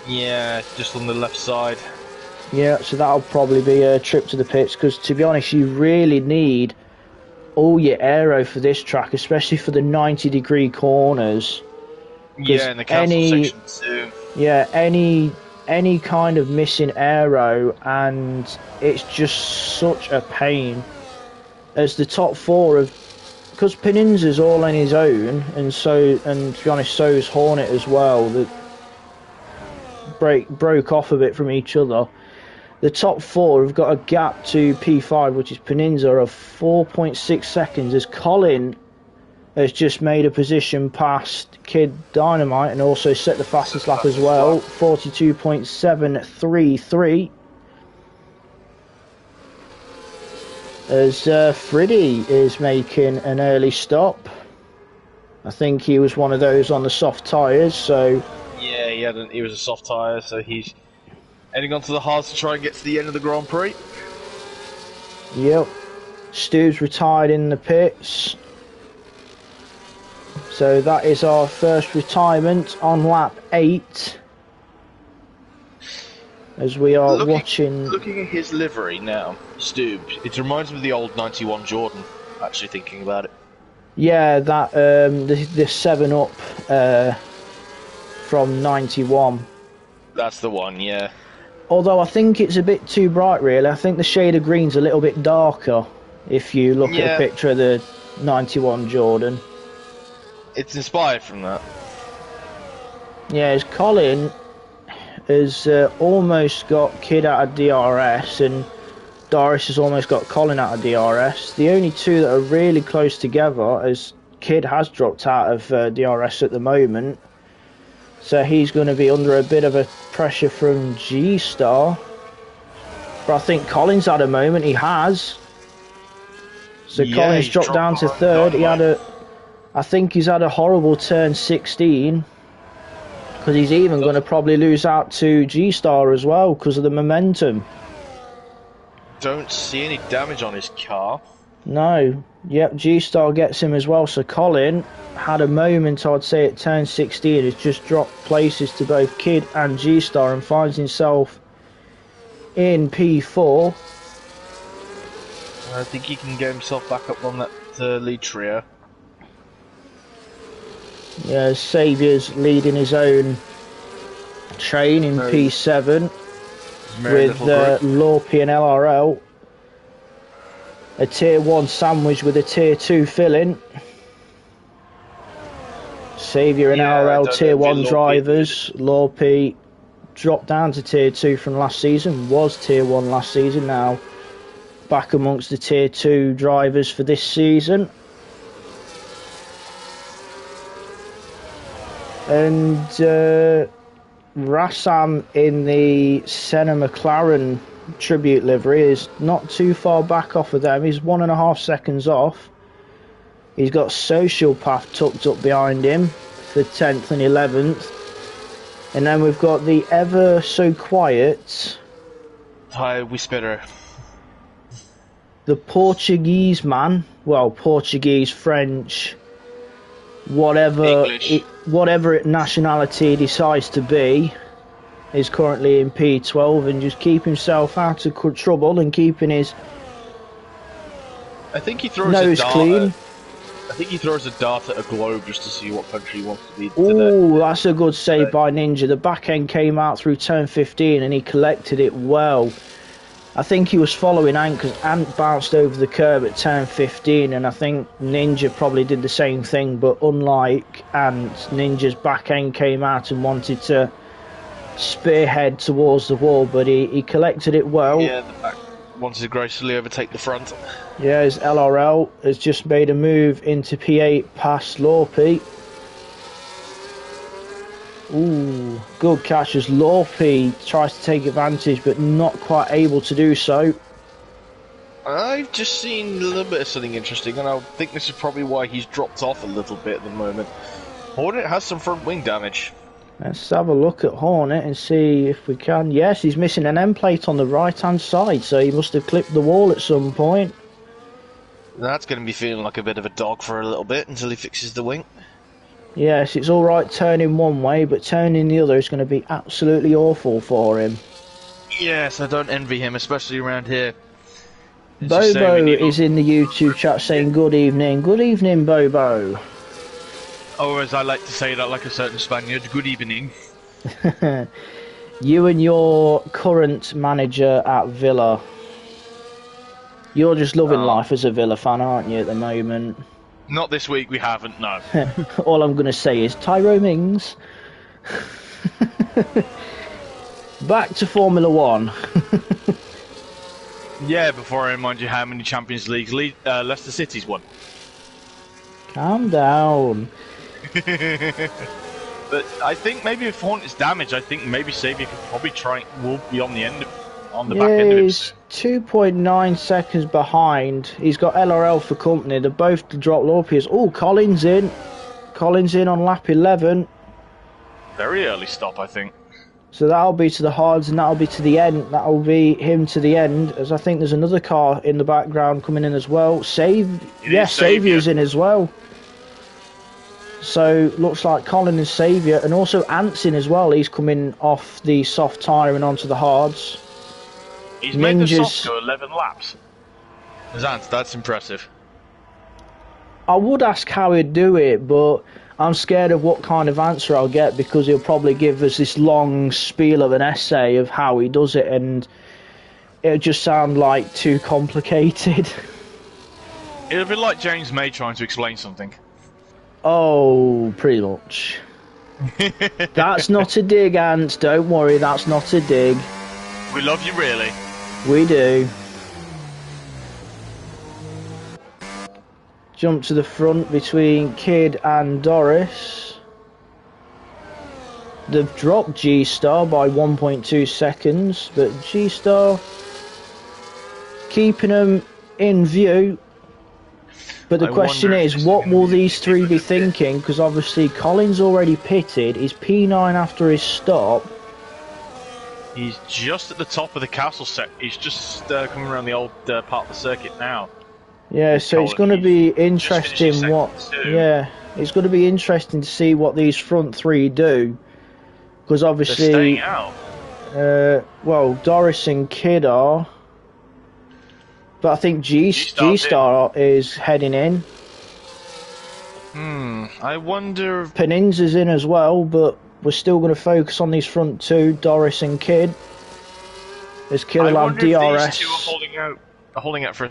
Yeah, just on the left side. Yeah, so that'll probably be a trip to the pits. Because to be honest, you really need all your aero for this track, especially for the 90-degree corners. Yeah, in the council section too. Yeah, any kind of missing aero, and it's just such a pain as the top 4 of, because Peninza's all on his own, and to be honest, so is Hornet as well, that broke off a bit from each other. The top 4 have got a gap to P5, which is Peninza, of 4.6 seconds as Colin has just made a position past Kid Dynamite and also set the fastest lap as well, 42.733. As Friddy is making an early stop. I think he was one of those on the soft tyres, so... Yeah, he was a soft tyre, so he's heading onto the hards to try and get to the end of the Grand Prix. Yep. Stu's retired in the pits. So that is our first retirement on lap 8. As we are watching... Looking at his livery now, Stu, it reminds me of the old 91 Jordan, actually thinking about it. Yeah, that the 7-Up from 91. That's the one, yeah. Although I think it's a bit too bright, really. I think the shade of green's a little bit darker if you look at a picture of the 91 Jordan. It's inspired from that. Yeah, as Colin has almost got Kid out of DRS, and Doris has almost got Colin out of DRS. The only two that are really close together, as Kid has dropped out of DRS at the moment, so he's going to be under a bit of a pressure from G-Star. But I think Colin's had a moment, he has. So yeah, Colin's dropped down to 3rd. I think he's had a horrible turn 16. Because he's even going to probably lose out to G-Star as well because of the momentum. Don't see any damage on his car. No. Yep, G-Star gets him as well. So Colin had a moment, I'd say, at turn 16. Has just dropped places to both Kid and G-Star and finds himself in P4. I think he can get himself back up on that lead trio. Yeah, Saviour's leading his own train in P7 with Lorpy and LRL. A tier 1 sandwich with a tier 2 fill-in. Saviour and LRL tier 1 drivers. Lorpy dropped down to tier 2 from last season, was tier 1 last season, now back amongst the tier 2 drivers for this season. And Rassam in the Senna McLaren tribute livery is not too far back off of them. He's 1.5 seconds off. He's got Sociopath tucked up behind him for 10th and 11th. And then we've got the ever so quiet Hi, Whisperer. The Portuguese man, well, Portuguese, French, whatever nationality he decides to be, is currently in P12 and just keep himself out of trouble and keeping his nose clean. I think he throws a dart at a globe just to see what country he wants to be. Oh, that's a good save by Ninja. The back end came out through turn 15 and he collected it well. I think he was following Ant because Ant bounced over the curb at turn 15, and I think Ninja probably did the same thing, but unlike Ant, Ninja's back end came out and wanted to spearhead towards the wall, but he collected it well. Yeah, the back wanted to gracefully overtake the front. Yeah, his LRL has just made a move into P8 past Lorpy. Ooh, good catch as Lorpy tries to take advantage but not quite able to do so. I've just seen a little bit of something interesting, and I think this is probably why he's dropped off a little bit at the moment. Hornet has some front wing damage. Let's have a look at Hornet and see if we can. Yes, he's missing an end plate on the right hand side, so he must have clipped the wall at some point. That's going to be feeling like a bit of a dog for a little bit until he fixes the wing. Yes, it's alright turning one way, but turning the other is going to be absolutely awful for him. Yes, I don't envy him, especially around here. Bobo is in the YouTube chat saying good evening. Good evening, Bobo. Or as I like to say that like a certain Spaniard, good evening. You and your current manager at Villa. You're just loving life as a Villa fan, aren't you, at the moment? Not this week, we haven't, no. All I'm going to say is Tyro Mings. Back to Formula 1. Yeah, before I remind you how many Champions Leagues Leicester City's won. Calm down. But I think maybe if Hornet's damaged, I think maybe Xavier could probably will be on the end on the back end of him. He's 2.9 seconds behind. He's got LRL for company. They're both to drop Lorpius. Oh, Collins in. Collins in on lap 11. Very early stop, I think. So that'll be to the hards and that'll be to the end. That'll be him to the end, as I think there's another car in the background coming in as well. Saviour's in as well. So looks like Colin and Saviour, and also Ant's in as well. He's coming off the soft tyre and onto the hards. He's made the soft go 11 laps. That's impressive. I would ask how he'd do it, but I'm scared of what kind of answer I'll get, because he'll probably give us this long spiel of an essay of how he does it, and it'll just sound like too complicated. It'll be like James May trying to explain something. Oh, pretty much. That's not a dig, Ant. Don't worry, that's not a dig. We love you, really. We do. Jump to the front between Kid and Doris. They've dropped G-Star by 1.2 seconds, but G-Star keeping them in view. But the question is, what will these three be thinking? Because obviously Colin's already pitted. He's P9 after his stop. He's just at the top of the castle set. He's just coming around the old part of the circuit now. Yeah, so it's going to be interesting what. Yeah, it's going to be interesting to see what these front three do. Because obviously, they're staying out. Well, Doris and Kid are. But I think G-Star is heading in. I wonder if Peninza's in as well, but we're still going to focus on these front two, Doris and Kid. As Kid will have DRS. If these two are holding out for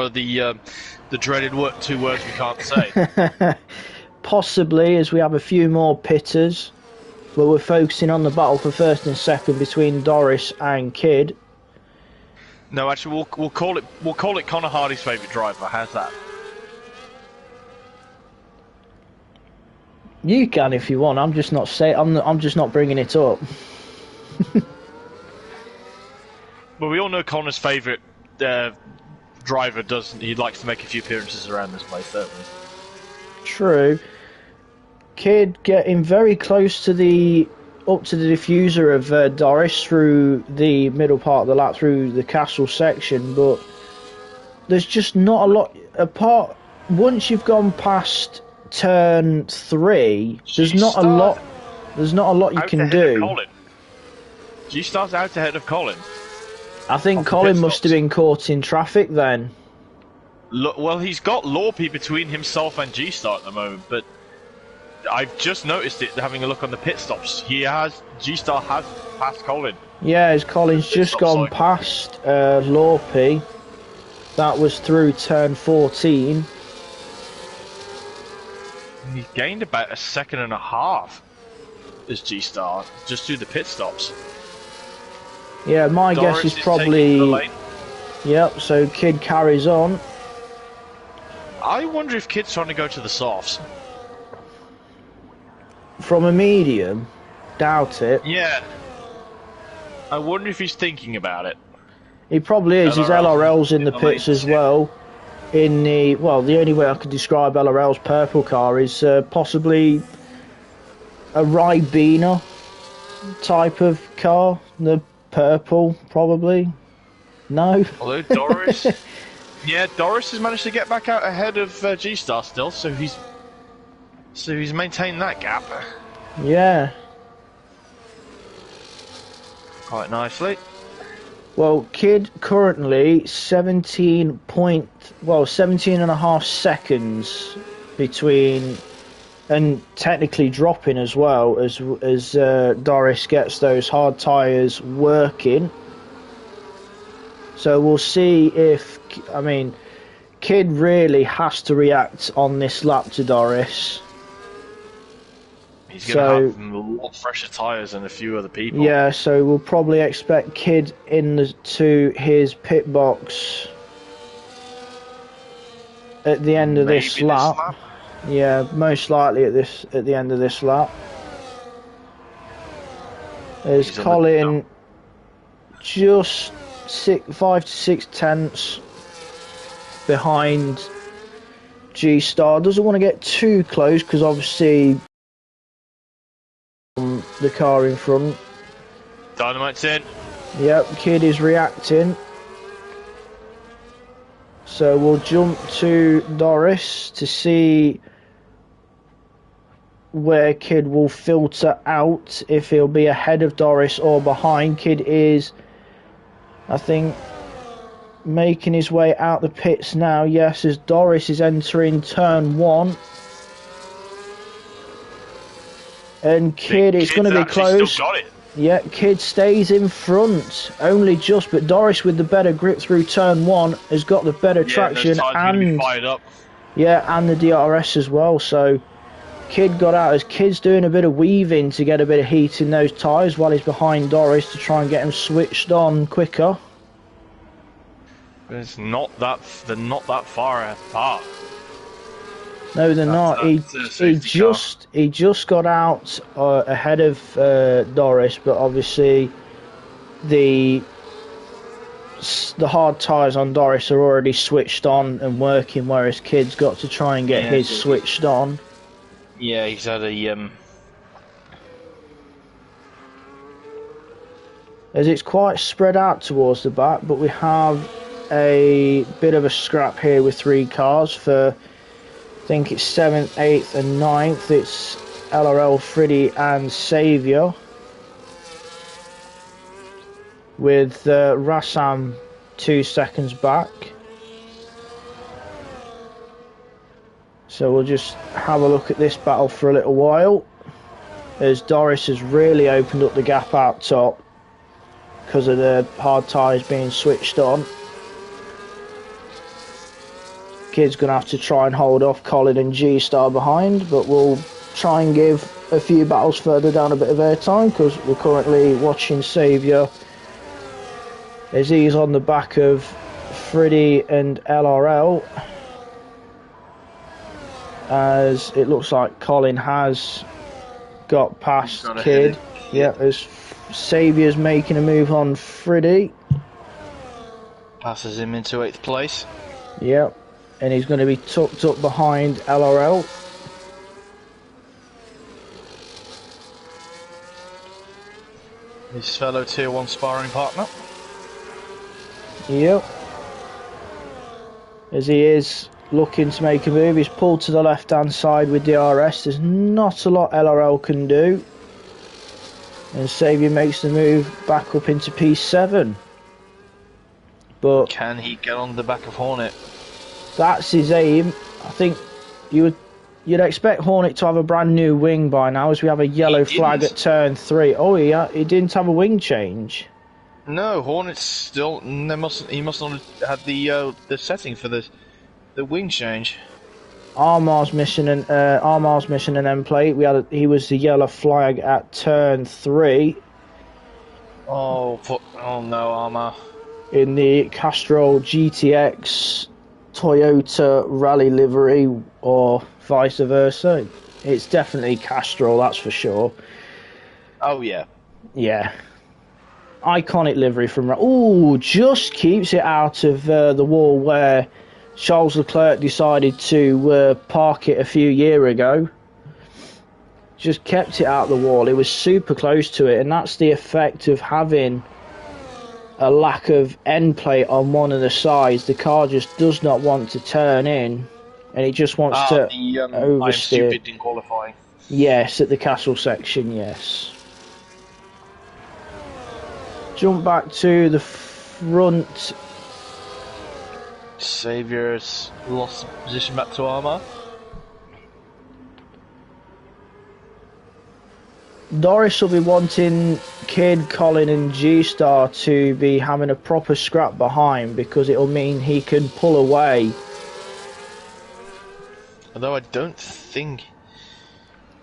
the dreaded two words we can't say. Possibly, as we have a few more pitters, but we're focusing on the battle for first and second between Doris and Kid. No, actually, we'll call it Connor Hardy's favourite driver. How's that? You can if you want. I'm just not bringing it up. Well, we all know Connor's favourite driver he likes to make a few appearances around this place, don't we? True. Kid getting very close to the diffuser of Doris through the middle part of the lap, through the castle section, but there's just not a lot apart. Once you've gone past turn 3, there's not a lot you can do. G-Star's out ahead of Colin. I think Colin must have been caught in traffic then. Well, he's got Lorpy between himself and G-Star at the moment, but I've just noticed it having a look on the pit stops. G-Star has passed Colin. Yeah, as Colin's just gone past Lorpy. That was through turn 14. He gained about a second and a half as G-Star, just through the pit stops. Yeah, my guess is probably... Yep, so Kid carries on. I wonder if Kid's trying to go to the softs. From a medium? Doubt it. Yeah. I wonder if he's thinking about it. He probably is. His LRL's in the pits as well. The only way I could describe LRL's purple car is possibly a Ribena type of car. The purple, probably. No. Although Doris... Yeah, Doris has managed to get back out ahead of G-Star still, so he's maintained that gap. Yeah. Quite nicely. Well, Kid currently 17 and a half seconds between, and technically dropping as well as Doris gets those hard tyres working. So we'll see if, Kid really has to react on this lap to Doris. He's going to have a lot fresher tyres than a few other people. Yeah, so we'll probably expect Kid to his pit box at the end of this lap. Yeah, most likely at the end of this lap. As Colin just 5 to 6 tenths behind G-Star. Doesn't want to get too close because obviously the car in front. Dynamite's in. Yep, Kid is reacting. So we'll jump to Doris to see where Kid will filter out, if he'll be ahead of Doris or behind. Kid is, I think, making his way out the pits now. Yes, as Doris is entering turn 1. And Kid is going to be close. Still got it. Yeah, Kid stays in front, only just, but Doris with the better grip through turn 1 has got the better traction and the DRS as well. So Kid got out as Kid's doing a bit of weaving to get a bit of heat in those tyres while he's behind Doris to try and get him switched on quicker. They're not that far apart. No, they're not. He just got out ahead of Doris, but obviously the the hard tyres on Doris are already switched on and working, whereas Kid's got to try and get his switched on. Yeah, he's had a As it's quite spread out towards the back, but we have a bit of a scrap here with 3 cars for, I think it's 7th, 8th and 9th. It's LRL, Friddy and Saviour, with Rassam 2 seconds back. So we'll just have a look at this battle for a little while, as Doris has really opened up the gap out top because of the hard tyres being switched on. Kid's going to have to try and hold off Colin and G-Star behind, but we'll try and give a few battles further down a bit of airtime, because we're currently watching Saviour as he's on the back of Friddy and LRL, as it looks like Colin has got past Kid. Yeah, as Saviour's making a move on Friddy. Passes him into 8th place. Yep, and he's going to be tucked up behind LRL. His fellow Tier 1 sparring partner. Yep. As he is looking to make a move, he's pulled to the left hand side with DRS. There's not a lot LRL can do. And Saviour makes the move back up into P7. But can he get on the back of Hornet? That's his aim. I think you'd expect Hornet to have a brand new wing by now, as we have a yellow flag at turn 3. Oh yeah, he didn't have a wing change. No, Hornet's still. He must not have had the setting for the wing change. Armar's missing an end plate. He was the yellow flag at turn 3. Oh no, Armar. In the Castrol GTX Toyota Rally livery, or vice versa. It's definitely Castrol, that's for sure. Oh yeah. Yeah. Iconic livery from... Ooh, just keeps it out of the wall where Charles Leclerc decided to park it a few years ago. Just kept it out of the wall. It was super close to it, and that's the effect of having a lack of end plate on one of the sides. The car just does not want to turn in, and it just wants to oversteer. I'm stupid in qualifying. Yes, at the castle section, yes. Jump back to the front. Saviour's lost position back to Armar. Doris will be wanting Kid, Colin and G-Star to be having a proper scrap behind, because it'll mean he can pull away. Although I don't think...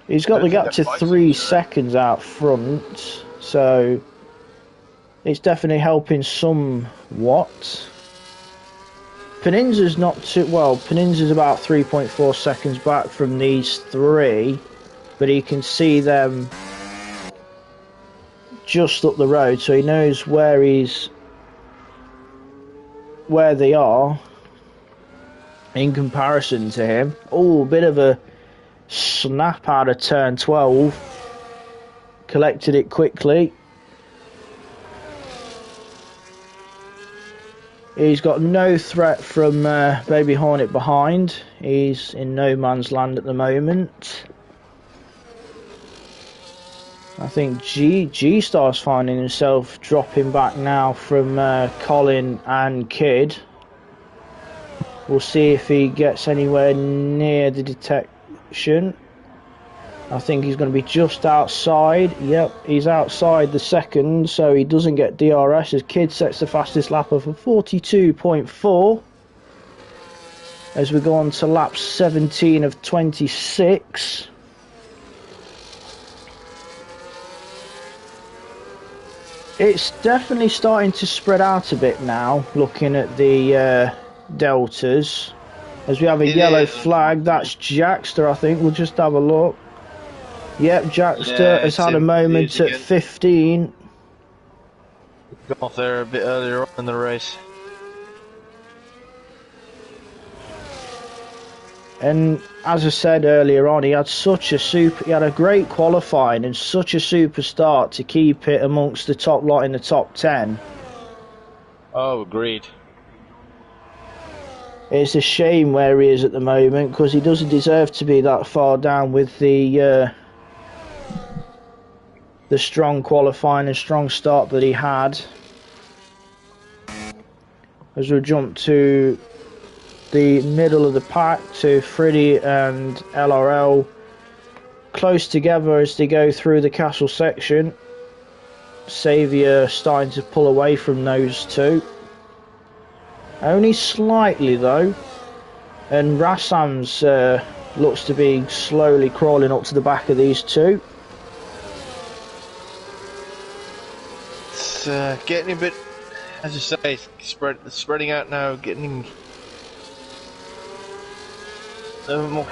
He's got the gap to 3 seconds out front, so it's definitely helping somewhat. Peninza's not too... Well, Peninza's about 3.4 seconds back from these 3, but he can see them just up the road, so he knows where they are in comparison to him. Oh, a bit of a snap out of turn 12. Collected it quickly. He's got no threat from Baby Hornet behind. He's in no man's land at the moment. I think G-Star's finding himself dropping back now from Colin and Kid. We'll see if he gets anywhere near the detection. I think he's going to be just outside. Yep, he's outside the second, so he doesn't get DRS, as Kid sets the fastest lap of a 42.4. As we go on to lap 17 of 26. It's definitely starting to spread out a bit now, looking at the deltas. As we have a yellow flag, that's Jackster, I think. We'll just have a look. Yep, Jackster has had a moment at 15. Got off there a bit earlier on in the race. And as I said earlier on, he had a great qualifying and such a super start to keep it amongst the top lot in the top 10. Oh, agreed. It's a shame where he is at the moment because he doesn't deserve to be that far down with the strong qualifying and strong start that he had. As we jump to the middle of the pack to Freddy and LRL close together as they go through the castle section. Saviour starting to pull away from those two. Only slightly though. And Rassam's looks to be slowly crawling up to the back of these two. It's getting a bit, as you say, spreading out now, getting a bit more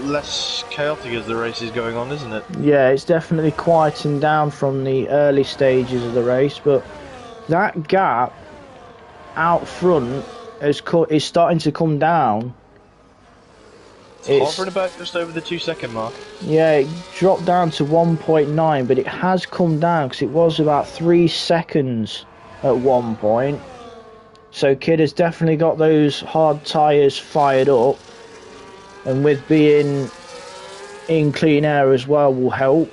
less chaotic as the race is going on, isn't it? Yeah, it's definitely quieting down from the early stages of the race, but that gap out front is starting to come down. It's hovering about just over the 2 second mark. Yeah, it dropped down to 1.9, but it has come down because it was about 3 seconds at one point. So Kid has definitely got those hard tyres fired up, and with being in clean air as well will help.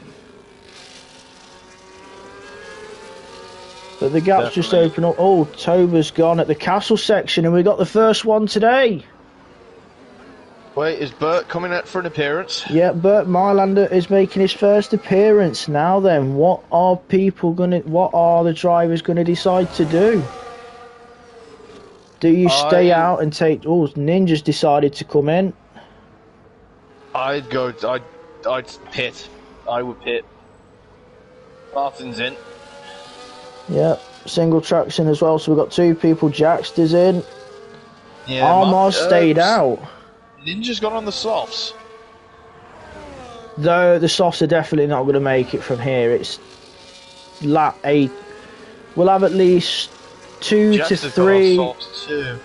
But the gap's just open up. Oh, Toba's gone at the castle section, and we got the first one today. Wait, is Bert coming out for an appearance? Yeah, Bert Mylander is making his first appearance. Now then, what are the drivers gonna decide to do? Do you stay out and take... Oh, Ninja's decided to come in. I'd pit. I would pit. Martin's in. Yeah, single track's in as well, so we've got two people. Jackster's in. Yeah, Armar stayed out. Ninja's gone on the softs. Though the softs are definitely not going to make it from here. It's lap 8. We'll have at least 2 to 3. Softs too.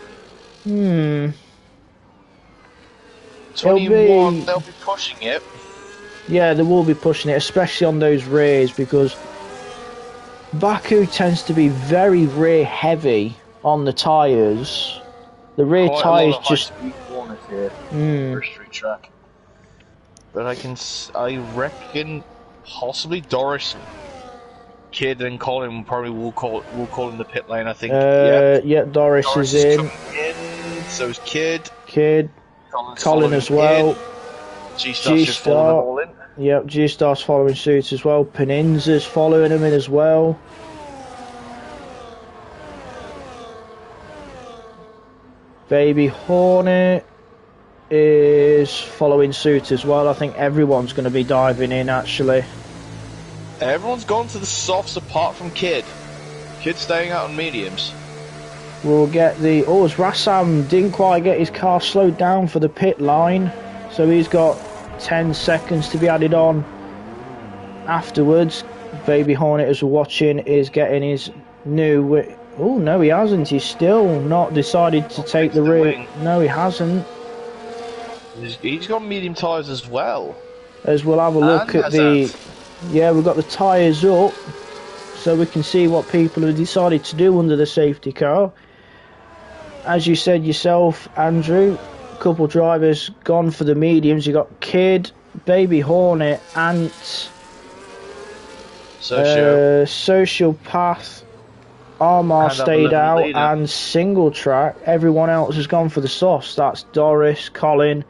21, they'll be pushing it. Yeah, they will be pushing it, especially on those rears, because Baku tends to be very rear heavy on the tyres. The rear tyres just... For a street track. But I reckon possibly Doris, Kid and Colin probably will call in the pit lane, I think. Yeah, Doris is in. So is Kid. Colin as well. G-Star's just following them all in. Yep, G-Star's following suit as well. Peninza's following him in as well. Baby Hornet is following suit as well. I think everyone's going to be diving in, actually. Everyone's gone to the softs apart from Kid. Kid's staying out on mediums. We'll get the... Oh, as Rassam didn't quite get his car slowed down for the pit line, so he's got 10 seconds to be added on afterwards. Baby Hornet, as we're watching, is getting his new... Oh, no, he hasn't. He's still not decided to take the rear. No, he hasn't. He's got medium tyres as well. As we'll have a look at the... Yeah, we've got the tyres up, so we can see what people have decided to do under the safety car. As you said yourself, Andrew, a couple drivers gone for the mediums. You got Kid, Baby Hornet, Ant, Sociopath, Armar stayed out, and Single Track. Everyone else has gone for the softs. That's Doris, Colin,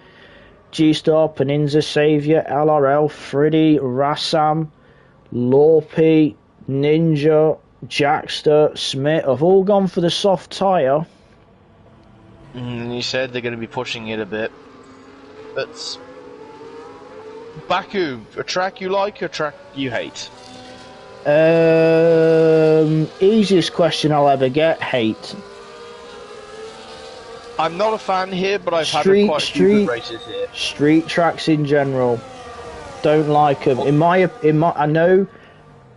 G-Star, Peninza, Saviour, LRL, Freddy, Rassam, Lorpy, Ninja, Jackster, Smith have all gone for the soft tyre. You said they're going to be pushing it a bit. But Baku, a track you like or a track you hate? Easiest question I'll ever get, hate. I'm not a fan here, but I've had quite a few good races here. Street tracks in general, don't like them.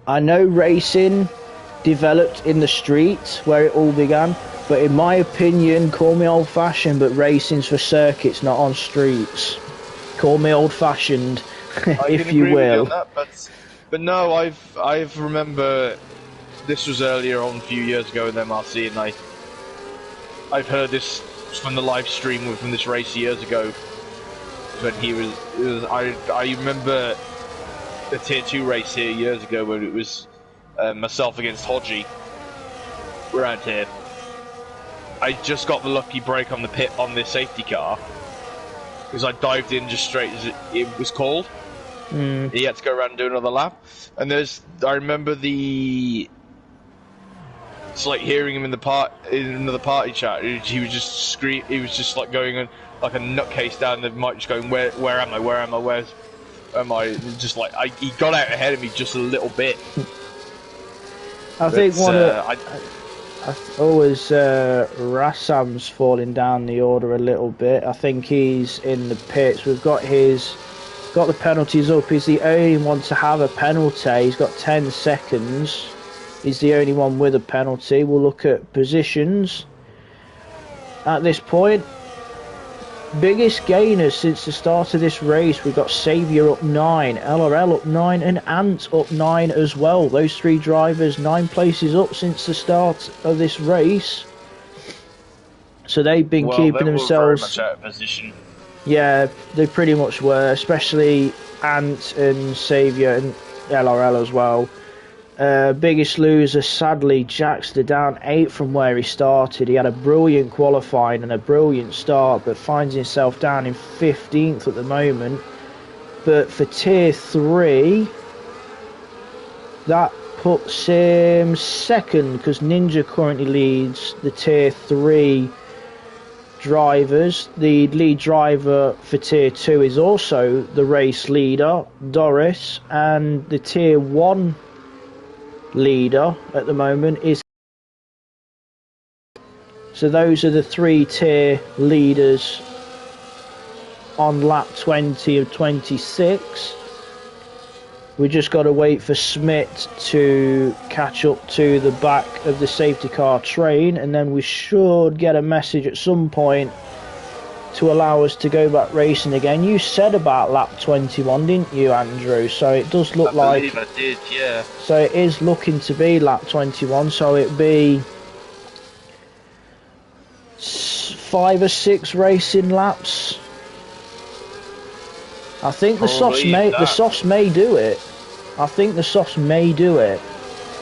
I know racing developed in the streets where it all began. But in my opinion, call me old-fashioned, but racing's for circuits, not on streets. Call me old-fashioned, if you will. That, but no, I've remember this was earlier on a few years ago in MRC, and I've heard this from the live stream from this race years ago when I remember the Tier 2 race here years ago when it was myself against Hodgie around here. I just got the lucky break on the pit on this safety car because I dived in just straight as it was called. He had to go around and do another lap. And I remember it's like hearing him in another party chat. He was just scream. He was just like going like a nutcase down the mic, just going, "Where am I? Where am I? Where am I?" Just like he got out ahead of me just a little bit. I think Rassam's falling down the order a little bit. I think he's in the pits. We've got the penalties up. He's the only one to have a penalty. He's got 10 seconds. He's the only one with a penalty. We'll look at positions. At this point, biggest gainers since the start of this race, we've got Saviour up 9, LRL up 9, and Ant up 9 as well. Those 3 drivers 9 places up since the start of this race. So they've been keeping themselves very much out of position. Yeah, they pretty much were, especially Ant and Saviour and LRL as well. Biggest loser, sadly, Jackster down 8 from where he started. He had a brilliant qualifying and a brilliant start, but finds himself down in 15th at the moment. But for Tier 3, that puts him second, because Ninja currently leads the Tier 3 drivers. The lead driver for Tier 2 is also the race leader, Doris, and the Tier 1 leader at the moment is. So those are the 3 tier leaders on lap 20 of 26. We just got to wait for Smith to catch up to the back of the safety car train, and then we should get a message at some point to allow us to go back racing again. You said about lap 21, didn't you, Andrew? So it does look like... I believe I did, yeah. So it is looking to be lap 21, so it'd be 5 or 6 racing laps. I think the softs may do it. I think the softs may do it,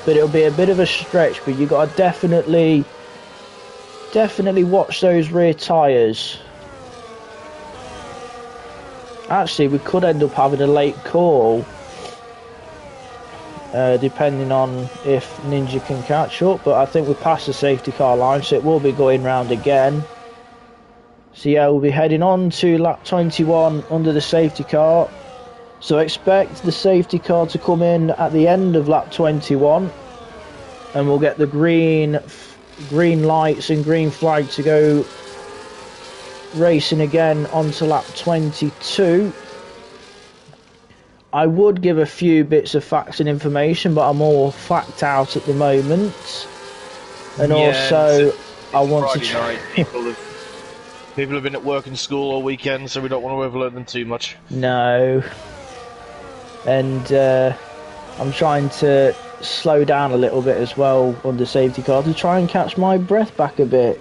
but it'll be a bit of a stretch. But you got to definitely watch those rear tyres. Actually, we could end up having a late call, depending on if Ninja can catch up. But I think we're past the safety car line, so it will be going round again. So yeah, we'll be heading on to lap 21 under the safety car. So expect the safety car to come in at the end of lap 21, and we'll get the green lights and green flag to go racing again onto lap 22. I would give a few bits of facts and information, but I'm all fact out at the moment. And also, I want to try. People have been at work and school all weekend, so we don't want to overload them too much. No. And I'm trying to slow down a little bit as well under safety car to try and catch my breath back a bit.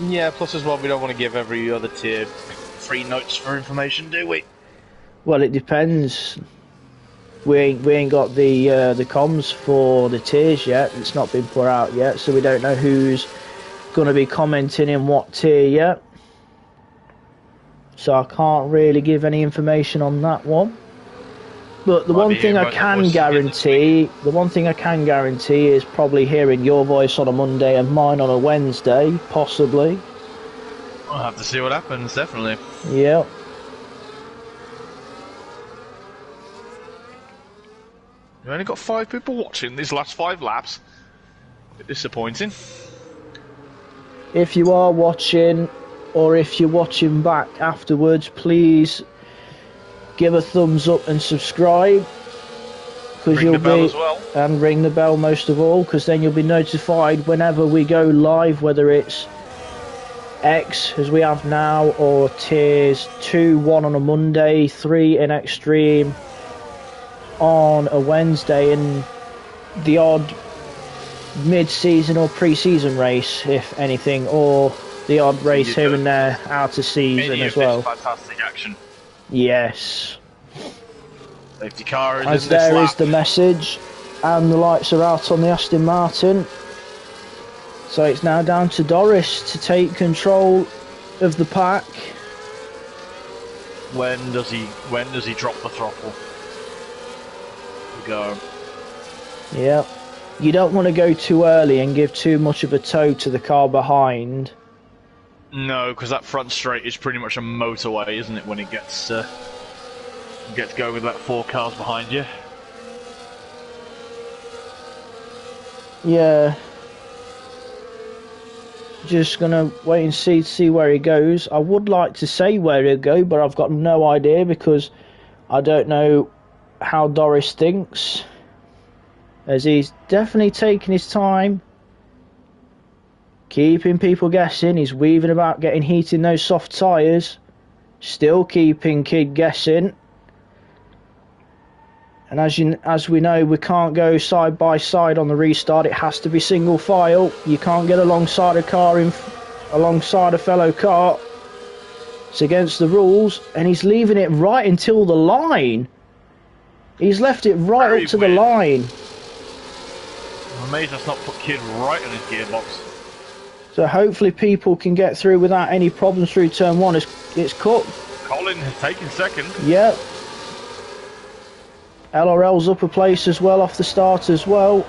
Yeah, plus as well, we don't want to give every other tier free notes for information, do we? Well, it depends. We ain't got the comms for the tiers yet. It's not been put out yet, so we don't know who's going to be commenting in what tier yet. So I can't really give any information on that one. But the one thing I can guarantee is probably hearing your voice on a Monday and mine on a Wednesday, possibly. I'll have to see what happens, definitely. Yeah. We only got 5 people watching these last 5 laps. A bit disappointing. If you are watching, or if you're watching back afterwards, please give a thumbs up and subscribe, because you'll be as well. And ring the bell most of all, because then you'll be notified whenever we go live, whether it's X as we have now, or tiers 2, 1 on a Monday, 3 in Extreme on a Wednesday, and the odd mid-season or pre-season race, if anything, or the odd race here and there out of season as well. Fantastic action. Yes. Safety car is as in there this is the message, and the lights are out on the Aston Martin. So it's now down to Doris to take control of the pack. When does he drop the throttle? Go. Yep. You don't want to go too early and give too much of a tow to the car behind. No, because that front straight is pretty much a motorway, isn't it, when it gets going with about 4 cars behind you? Yeah. Just gonna wait and see where he goes. I would like to say where he'll go, but I've got no idea because I don't know how Doris thinks, as he's definitely taking his time, keeping people guessing. He's weaving about getting heat in those soft tyres, still keeping Kid guessing. And as we know, we can't go side by side on the restart. It has to be single file. You can't get alongside a car alongside a fellow car. It's against the rules, and he's leaving it right until the line. He's left it right Very up to weird. the line. I'm amazed that's not put Kid right on his gearbox. So hopefully people can get through without any problems through turn 1. It's Cook. Colin has taken second. Yep. LRL's up a place as well off the start as well.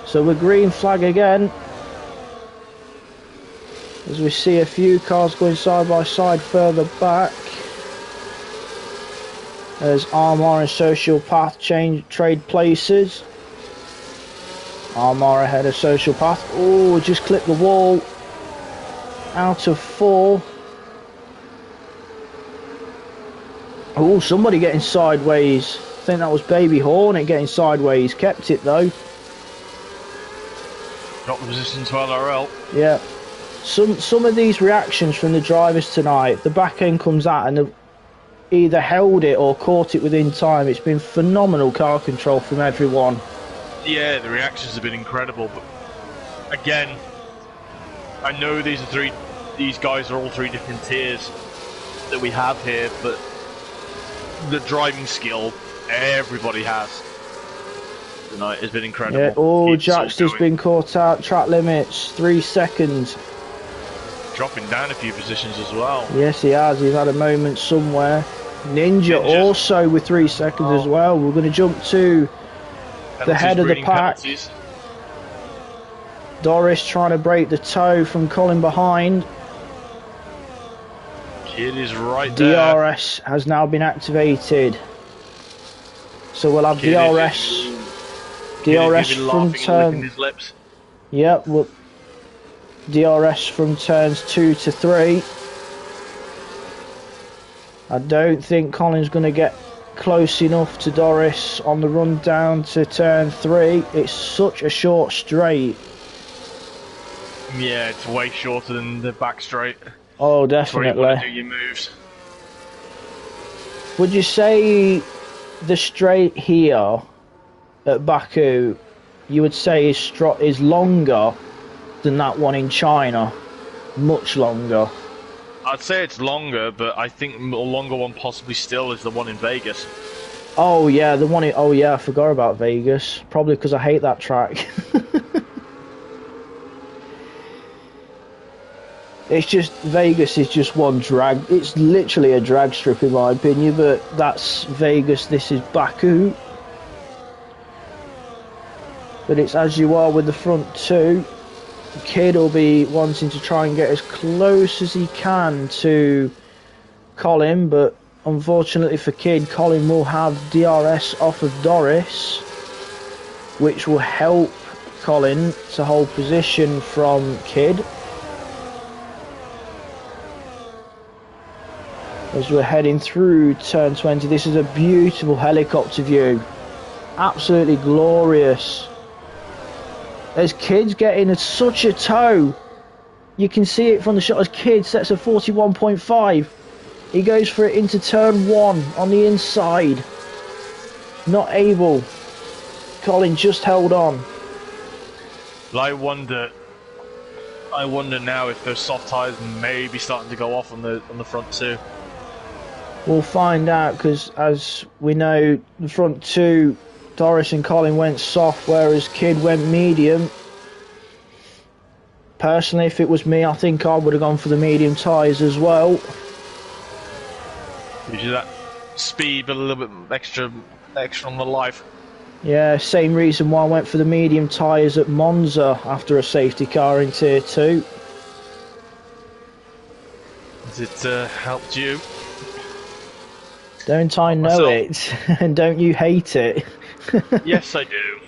So we're green flag again, as we see a few cars going side by side further back, as Armour and Social Path trade places. Armour ahead of Social Path. Oh, just clipped the wall. Out of 4. Oh, somebody getting sideways. I think that was Baby Hornet getting sideways. Kept it though. Got the position to LRL. Yeah. Some of these reactions from the drivers tonight, the back end comes out and they've either held it or caught it within time. It's been phenomenal car control from everyone. Yeah, the reactions have been incredible, but again, I know these guys are all 3 different tiers that we have here, but the driving skill everybody has tonight has been incredible. Yeah, oh, Jackster's been caught out, track limits, 3 seconds. Dropping down a few positions as well. Yes, he has. He's had a moment somewhere. Ninja also with 3 seconds as well. We're going to jump to the head of the pack. Penalties. Doris trying to break the toe from Colin behind. Kid is right there. DRS has now been activated. So we'll have DRS from turn. Yep, well, DRS from turns 2 to 3. I don't think Colin's going to get close enough to Doris on the run down to turn 3. It's such a short straight. Yeah, it's way shorter than the back straight. Oh, definitely. That's where you want to do your moves. Would you say the straight here at Baku, you would say is longer than that one in China? Much longer. I'd say it's longer, but I think a longer one possibly still is the one in Vegas. Oh yeah, the one in, oh yeah, I forgot about Vegas. Probably because I hate that track. It's just, Vegas is just one drag. It's literally a drag strip in my opinion, but that's Vegas, this is Baku. But it's as you are with the front 2. Kid will be wanting to try and get as close as he can to Colin, but unfortunately for Kid, Colin will have DRS off of Doris, which will help Colin to hold position from Kid. As we're heading through turn 20, this is a beautiful helicopter view. Absolutely glorious. There's Kids getting such a toe. You can see it from the shot as Kids sets a 41.5. He goes for it into turn 1 on the inside. Not able. Colin just held on. Well, I wonder now if those soft tyres may be starting to go off on the front two. We'll find out, because as we know, the front two, Doris and Colin went soft, whereas Kid went medium. Personally, if it was me, I think I would have gone for the medium tyres as well. Gives you that speed, but a little bit extra on the life. Yeah, same reason why I went for the medium tyres at Monza after a safety car in Tier 2. Has it helped you? Don't I know it? And don't you hate it? Yes, I do.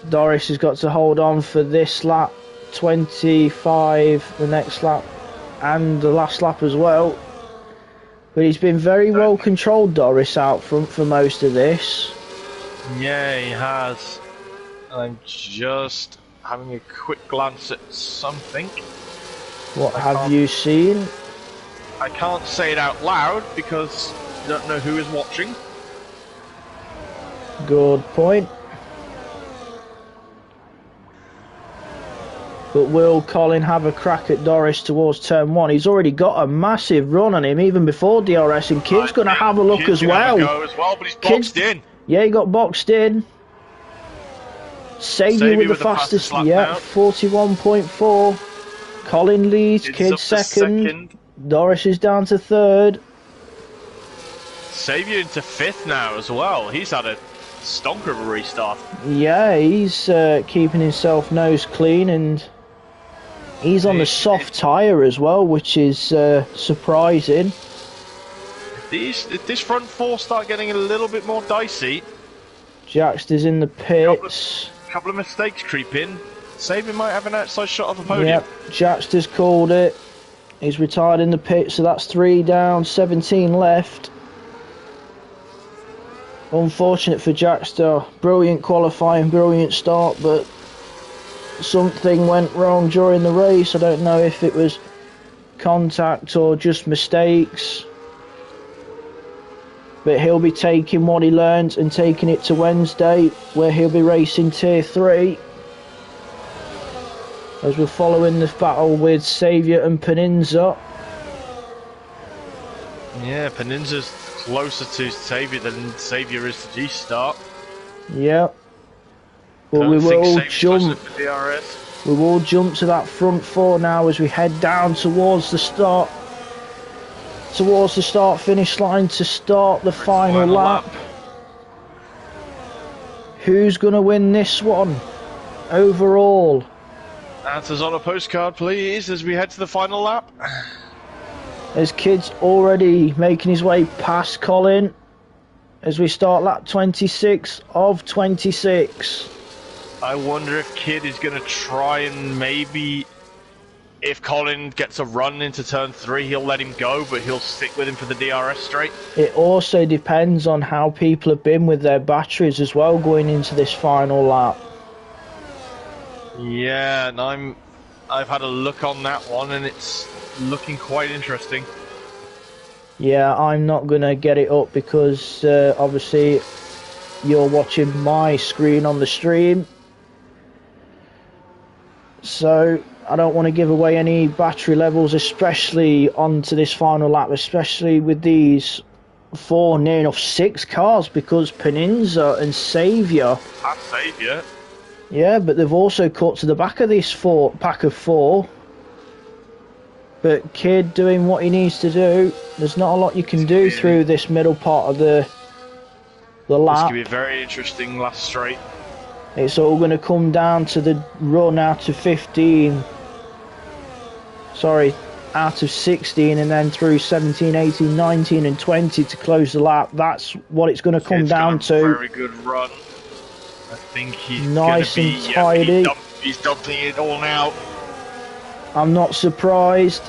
Doris has got to hold on for this lap, 25, the next lap, and the last lap as well. But he's been very well controlled, Doris, out front for most of this. Yeah, he has. I'm just having a quick glance at something. What have you seen? I can't say it out loud because I don't know who is watching. Good point. But will Colin have a crack at Doris towards turn 1? He's already got a massive run on him even before DRS, and Kid's going to have a look as well. Go as well, but he's boxed in. Yeah, he got boxed in. Saviour with the fastest, yeah, 41.4. Colin leads, Kid second. Doris is down to third. Saviour into 5th now as well. He's had a stonker of a restart. Yeah, he's keeping himself nose clean, and he's on the soft tyre as well, which is surprising. If this front four start getting a little bit more dicey. Jaxter's in the pits. Couple of mistakes creep in. Saviour might have an outside shot of a podium. Yep, Jaxter's called it. He's retired in the pit, so that's 3 down, 17 left. Unfortunate for Jaxter. Brilliant qualifying, brilliant start, but something went wrong during the race. I don't know if it was contact or just mistakes. But he'll be taking what he learned and taking it to Wednesday, where he'll be racing Tier 3. As we're following this battle with Saviour and Peninza. Yeah, Peninza's closer to Saviour than Saviour is to G-Start. Yep. But we will jump. We will jump to that front four now as we head down towards the start. Towards the start-finish line to start the final lap. Who's going to win this one overall? Answers on a postcard, please, as we head to the final lap. There's Kid's already making his way past Colin as we start lap 26 of 26. I wonder if Kid is going to try and maybe, if Colin gets a run into turn 3, he'll let him go, but he'll stick with him for the DRS straight. It also depends on how people have been with their batteries as well going into this final lap. Yeah, and I've had a look on that one, and it's looking quite interesting. Yeah, I'm not going to get it up because obviously you're watching my screen on the stream. So I don't want to give away any battery levels, especially onto this final lap, especially with these 4, near enough 6 cars, because Peninza and Saviour. And Saviour. Yeah, but they've also cut to the back of this pack of 4. But Kid doing what he needs to do. There's not a lot you can do through this middle part of the lap. This could be a very interesting last straight. It's all going to come down to the run out of 15. Sorry, out of 16, and then through 17, 18, 19 and 20 to close the lap. That's what it's going to come down to. Very good run. I think he's nice gonna be, and tidy. Yeah, he's dumping it all now. I'm not surprised.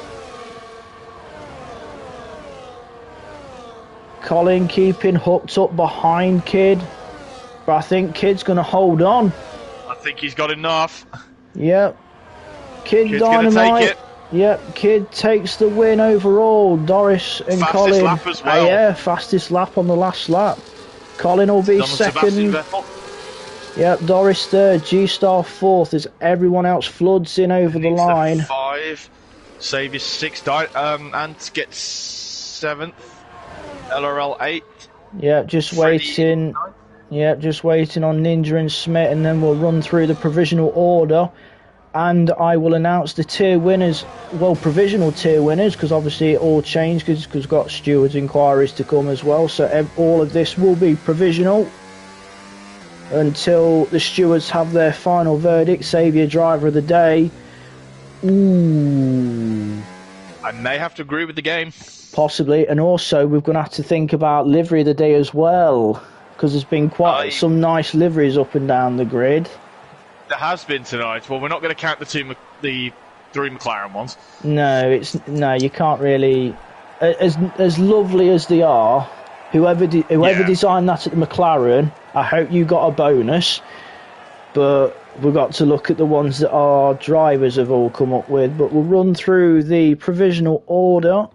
Colin keeping hooked up behind Kid. But I think Kid's going to hold on. I think he's got enough. Yep. Kid's Dynamite. gonna take it. Yep, Kid takes the win overall. Doris and Fastest Colin. lap as well. Yeah, fastest lap on the last lap. Colin will be second. Yep, Doris third. G-Star fourth as everyone else floods in over the line. 5. Saviour 6. Ant gets 7th. LRL 8. Yep, just waiting. Yep, just waiting on Ninja and Smith, and then we'll run through the provisional order. And I will announce the tier winners, well, provisional tier winners, because obviously it all changed because we've got stewards' inquiries to come as well. So all of this will be provisional until the stewards have their final verdict. Saviour driver of the day. Ooh. I may have to agree with the game. Possibly. And also we're going to have to think about livery of the day as well, because there's been quite some nice liveries up and down the grid. There has been tonight. Well, we're not going to count the 3 McLaren ones. No, you can't really. As lovely as they are, whoever designed that at the McLaren, I hope you got a bonus. But we've got to look at the ones that our drivers have all come up with. But we'll run through the provisional order.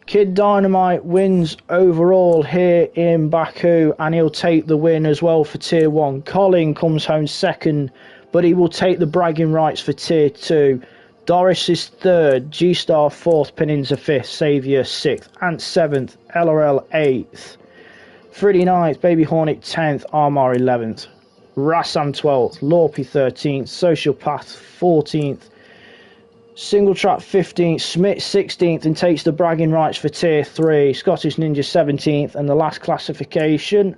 Kid Dynamite wins overall here in Baku, and he'll take the win as well for Tier 1. Colin comes home second, but he will take the bragging rights for Tier 2. Doris is third, G-Star fourth, Peninza fifth, Saviour sixth, Ant seventh, LRL eighth, Freddy ninth, Baby Hornet 10th, Armar 11th, Rassam 12th, Lorpy 13th, Sociopath 14th, Single Track 15th, Smith 16th, and takes the bragging rights for Tier 3. Scottish Ninja 17th, and the last classification,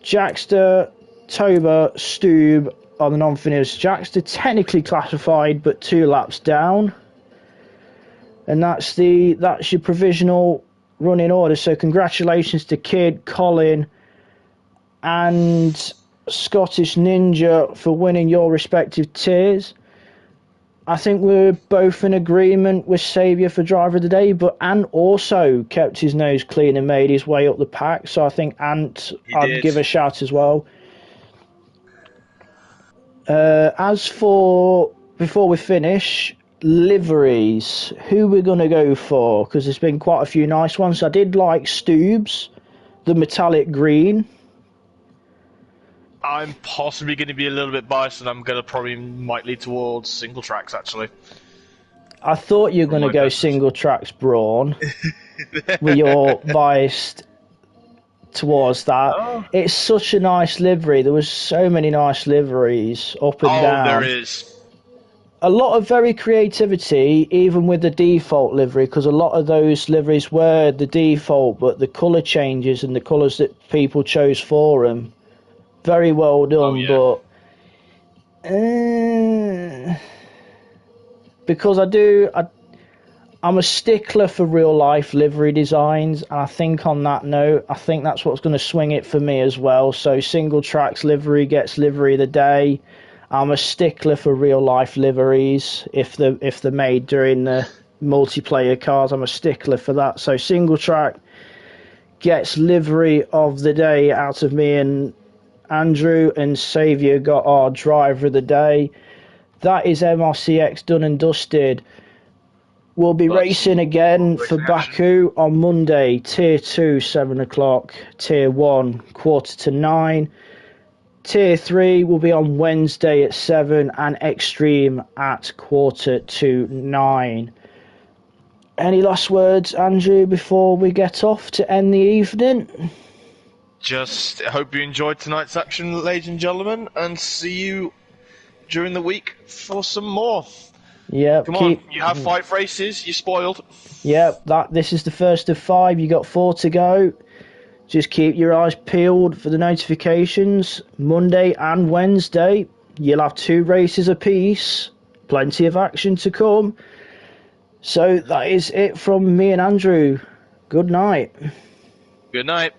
Jackster, Toba, Stube are the non-finishers. Jackster technically classified, but 2 laps down. And that's your provisional running order. So congratulations to Kid, Colin, and Scottish Ninja for winning your respective tiers. I think we're both in agreement with Saviour for driver of the day, but Ant also kept his nose clean and made his way up the pack. So I think Ant, I'd give a shout as well. As for, before we finish, liveries, who we're going to go for? Because there's been quite a few nice ones. I did like Stube's, the metallic green. I'm possibly going to be a little bit biased, and I'm going to probably might lead towards single tracks, actually. I thought you were going to go single tracks, Braun, with your biased towards that. Oh. It's such a nice livery. There was so many nice liveries up and down. Oh, there is. A lot of very creativity, even with the default livery, because a lot of those liveries were the default, but the colour changes and the colours that people chose for them, very well done. Oh, yeah. But because I'm a stickler for real life livery designs, and I think on that note, I think that's what's going to swing it for me as well. So single tracks livery gets livery of the day. I'm a stickler for real life liveries. If they're made during the multiplayer cars, I'm a stickler for that. So single track gets livery of the day out of me and Andrew, and Saviour got our driver of the day. That is MRC-X done and dusted. We'll be racing again for Baku on Monday, Tier 2, 7 o'clock, Tier 1, 8:45. Tier 3 will be on Wednesday at 7, and Extreme at 8:45. Any last words, Andrew, before we get off to end the evening? Just hope you enjoyed tonight's action, ladies and gentlemen, and see you during the week for some more. Yeah, come on, you have 5 races, you're spoiled. Yep, this is the first of 5, you got 4 to go. Just keep your eyes peeled for the notifications. Monday and Wednesday, you'll have 2 races apiece. Plenty of action to come. So that is it from me and Andrew. Good night. Good night.